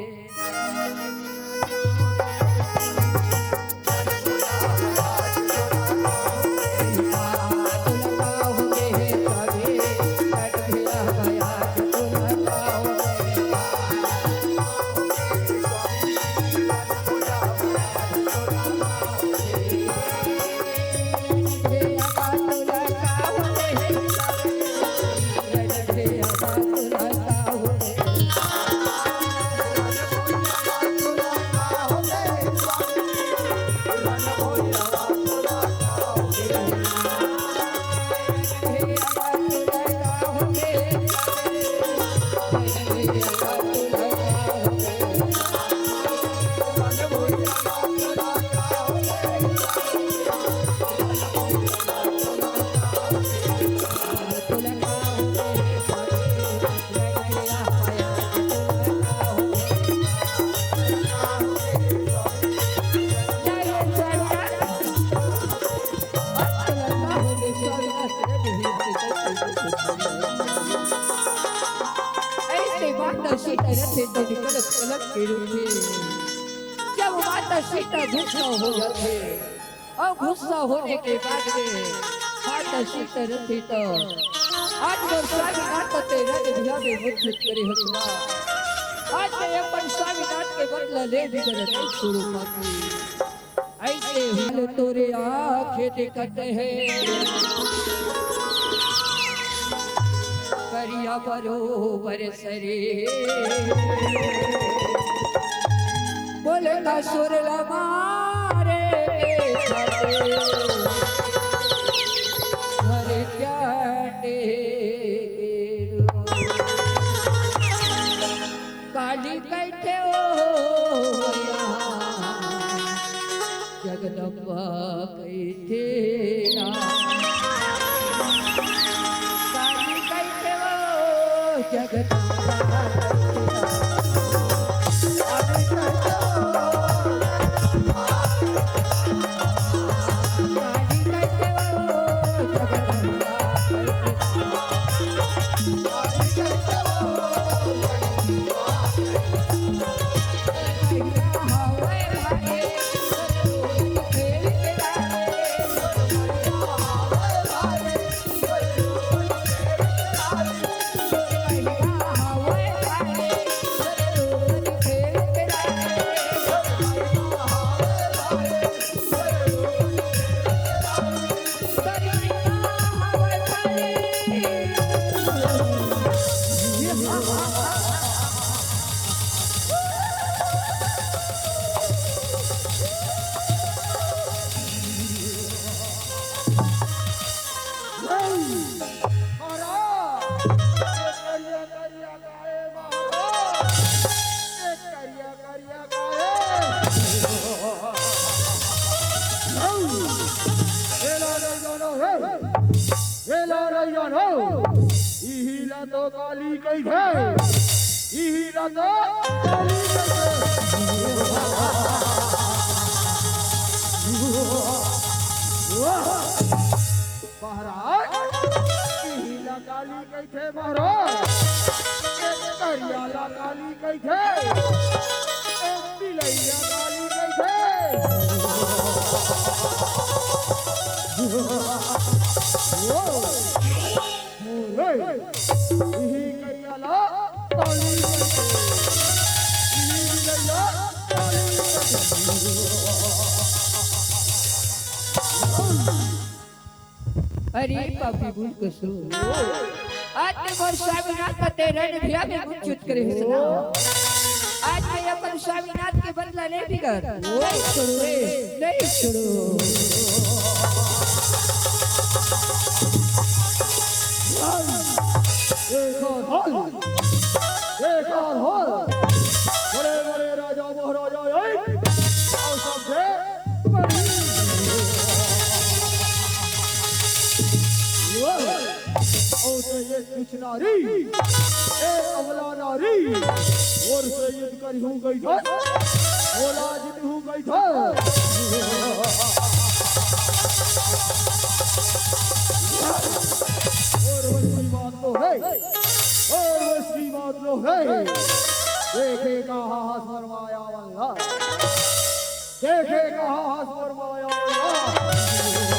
जब माता सीता गुस्सा हो जाते और गुस्सा होने के बाद में माता सीता रहती तो आज मोर स्वामीनाथ तेरा भैया में मूर्छित करे हनुमा आज मैं अपन स्वामीनाथ के बदला ले भी करत शुरू पाती ऐसे हाल तोरे आंखें दिखते हैं करिया बरोबर सरे बोले का सुरला मारे हरे जाटे काली बैठे हो जगदम्बा कैथे ना काली बैठे हो जगदम्बा Hey, इहिला तो काली कई है इहिला तो काली कई है महाराज इहिला काली कई थे महाराज करियाला काली कई थे बिलैया काली कई थे इही करियाला काली कई थे इही बिलैया काली कई अरे पापी भूल कसूर आज मैं मोर स्वामीनाथ का तेरे ने भिया में मुंचुत करे हसना आज मैं अपन स्वामीनाथ के बदला नहीं बिगड़ नहीं छोड़ो रे नहीं छोड़ो एक और हॉल बड़े बड़े राजा महाराजा आए और सबसे बड़ी और से ये कुछ नारी एक अबला नारी और से युद्ध करी हूँ गई था बोला जित हूँ गई था और वही बात तो है और वही बात तो है देखे कहाँ हाथ फरमाया वल्ला देखे कहाँ हाथ फरमाया वल्ला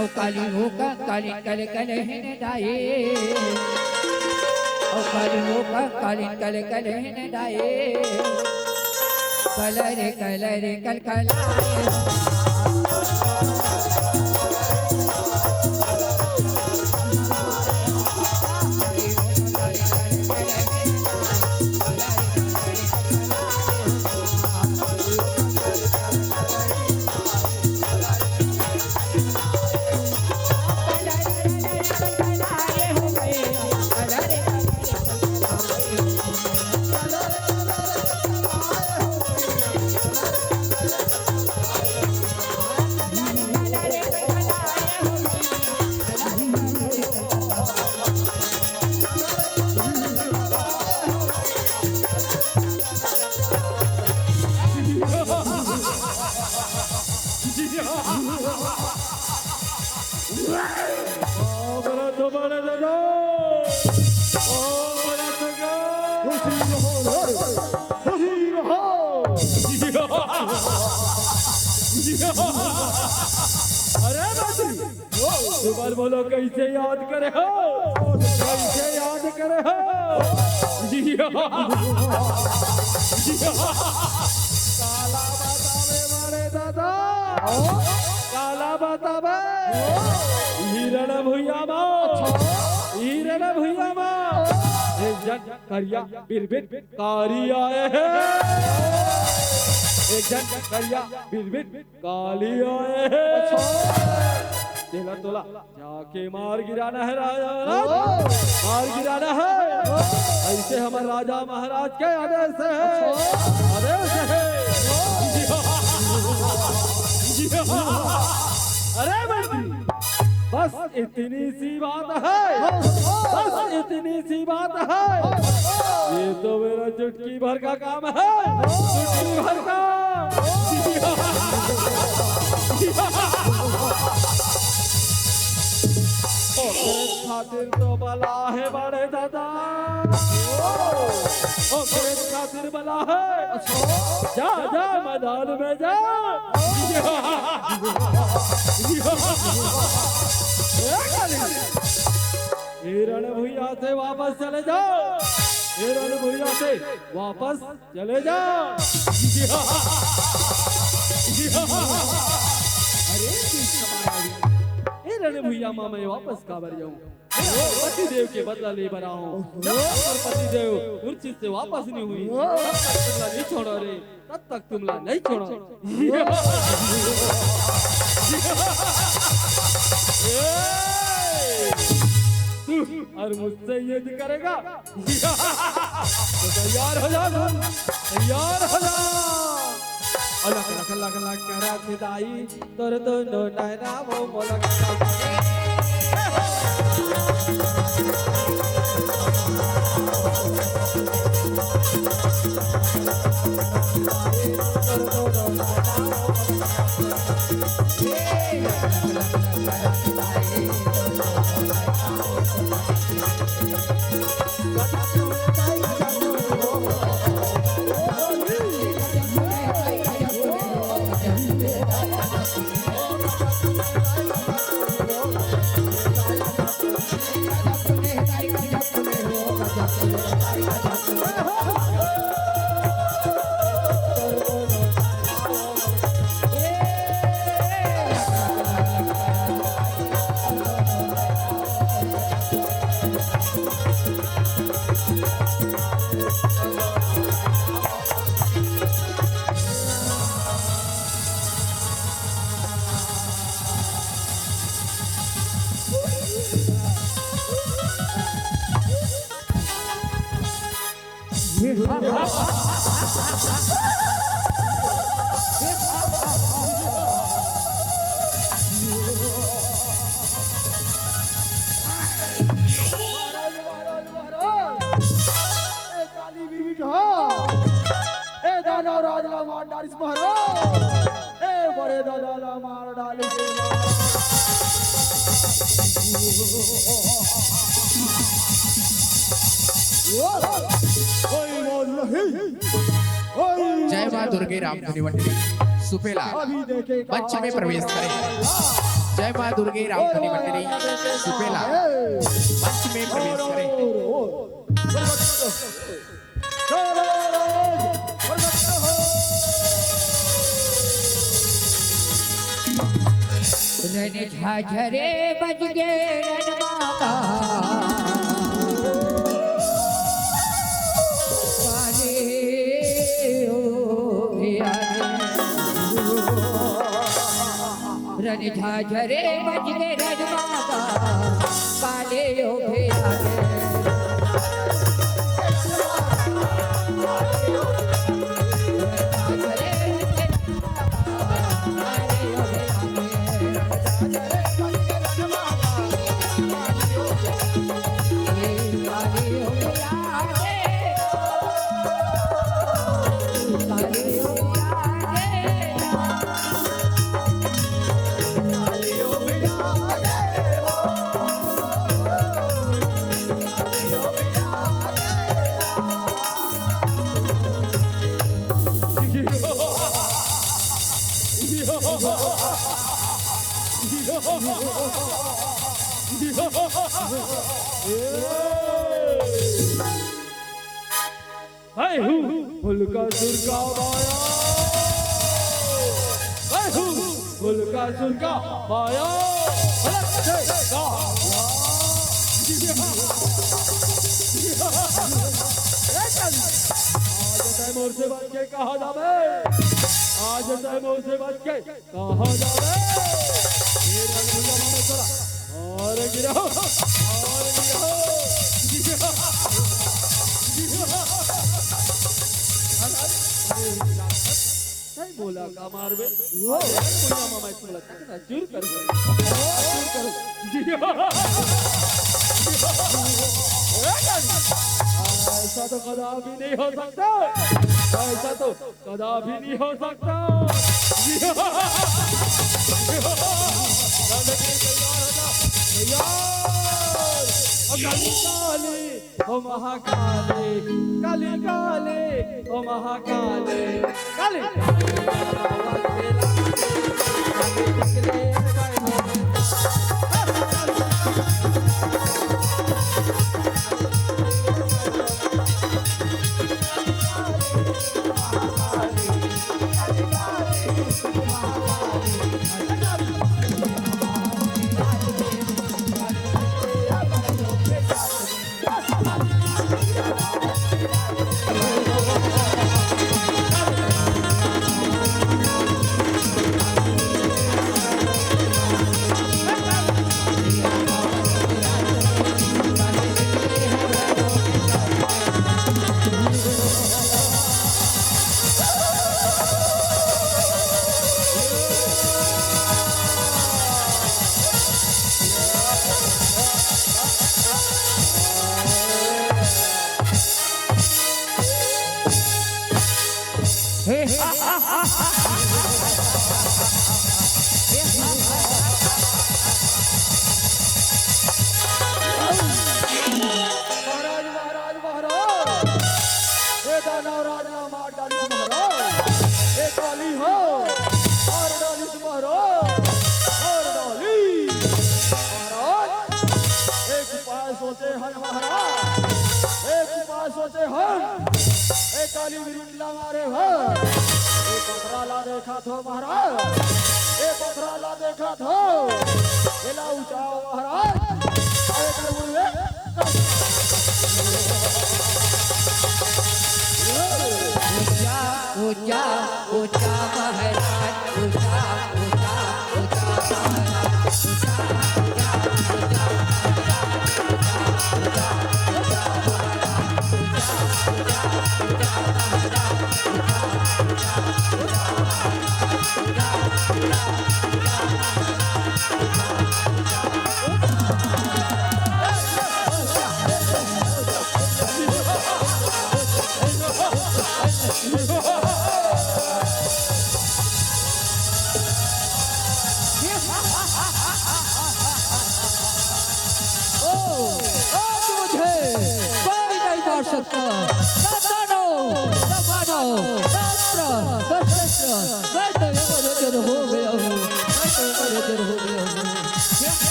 औ काली हो का काली कले कले ने डाए औ काली हो का काली कले कले ने डाए कलरे कलरे कल कलाए अरे बात बोलो कैसे याद करे हो कैसे याद करे हो काला बतावे मारे दादा काला बतावे हिरण भुइया माँ एक जन करिया बिरबिर कारी आए हैं एक जन करिया बिरबिर काली आए हैं तेला तोला जाके मार गिराना है राजा मार गिराना है ऐसे हमारे राजा महाराज के आदेश है अरे बंदी बस इतनी सी बात है बस इतनी सी बात है ये तो मेरा चुटकी भर का काम है चुटकी भर का खातिर तो बला है बड़े दादा खातिर बला है जा जा मैदान में जा हिरण भुइया से वापस चले जाओ हिरण भुइया से वापस चले जाओ अरे हिरण भुइया माँ मैं वापस काबर जाऊं पतिदेव के बदला ले बना हूँ। जब तक और पतिदेव मूर्छित से वापस नहीं हुई तब तक तुमला नहीं छोड़ो रे, तब तक तुमला नहीं छोड़ो। तू और मुझसे युद्ध करेगा तो तैयार हो जा, तैयार हो जा। अलग अलग अलग अलग करा दाई तोर तो नो नायना वो मोलक जय मां दुर्गे रामधुनी मंडली सुपेला मंच में प्रवेश करें। जय मां दुर्गे रामधुनी मंडली सुपेला मंच में प्रवेश करें। रण झाझरे बज गे रणमाता काले ओ रण झाझरे बज गे रणमाता काले ओ फुलका सुरका माया, फुलका सुरका माया। आज तैमूर से बच के कहा जावे, आज तैमूर से बच के कहा जावे। और गिरो और गिरो बोला का मार बे वो बोला मामा इसमें लगता है चूर कर ऐसा तो कदापि नहीं हो सकता, ऐसा तो कदापि नहीं हो सकता। काली काले ओ महाकाले, काली काले ओ महाकाले, काली से हन ए काली बिरुला मारे हो ए पथराला देखा थो महाराज ए पथराला देखा थो एला उचाओ महाराज अरे कर बोले ऊंचा ऊंचा महाराज ऊंचा ऊंचा ऊंचा महाराज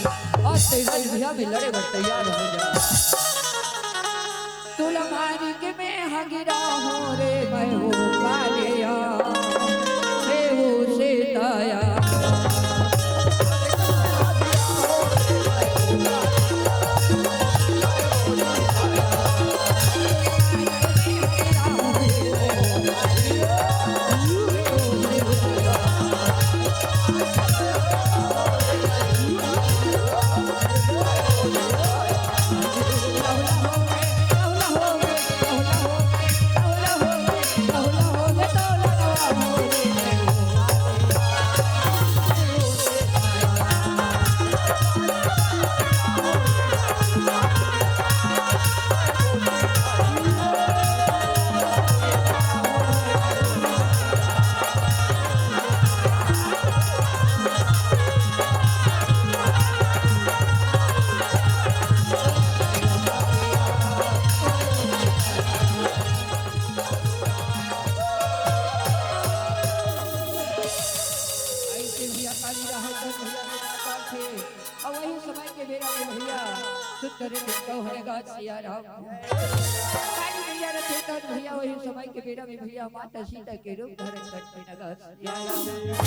भैया में लड़े बट तैयार हो जा तुला मारी के मैं हगिरा हूँ रे मैं हूँ कालिया मैं हूँ सीताया भैया वही समय के बेड़ा में भैया माता सीता के रूप धारण करते नगा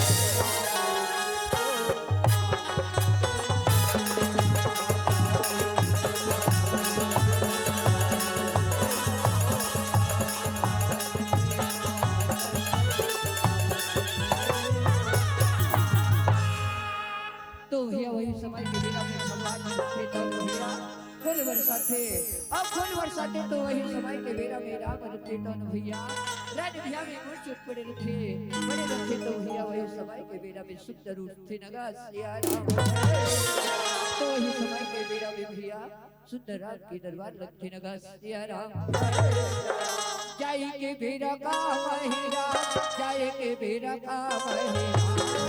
तो भैया वही समय के बेड़ा में भगवान सीता भैया फूल बरसाते अब फूल बरसाते तो वही समय के बेरा में राम रखे तो भैया राज भैया में मुझ चुप पड़े रखे बड़े रखे तो भैया वही समय के बेरा में सुंदर रूप थे नगा सिया राम तो वही समय के बेरा में भैया सुंदर राम के दरबार रखे नगा सिया राम जाई के बेरा का महिरा जाई के बेरा का महिरा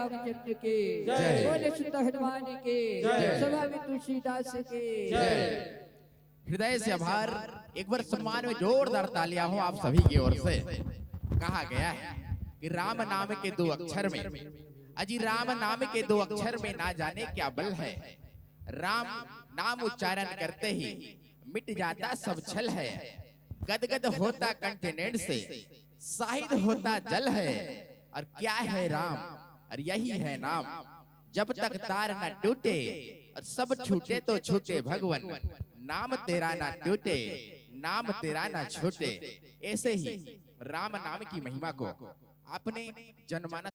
रामचंद्र के जय। बोले सुत हनुमान के जय। सभा में तुलसीदास के हृदय से आभार। एक बार सम्मान में जोरदार तालियां हो आप सभी की ओर से। कहा गया है कि राम नाम के 2 अक्षर में, अजी राम नाम के 2 अक्षर में ना जाने क्या बल है। राम नाम उच्चारण करते ही मिट जाता सब छल है। गदगद होता कंटिनेंट से साहिद होता जल है। और क्या है राम, और यही है नाम। जब तक तार न टूटे और सब छूटे तो छूटे भगवन। नाम तेरा ना टूटे, नाम तेरा ना छूटे। ऐसे ही राम नाम की महिमा को अपने जनमानस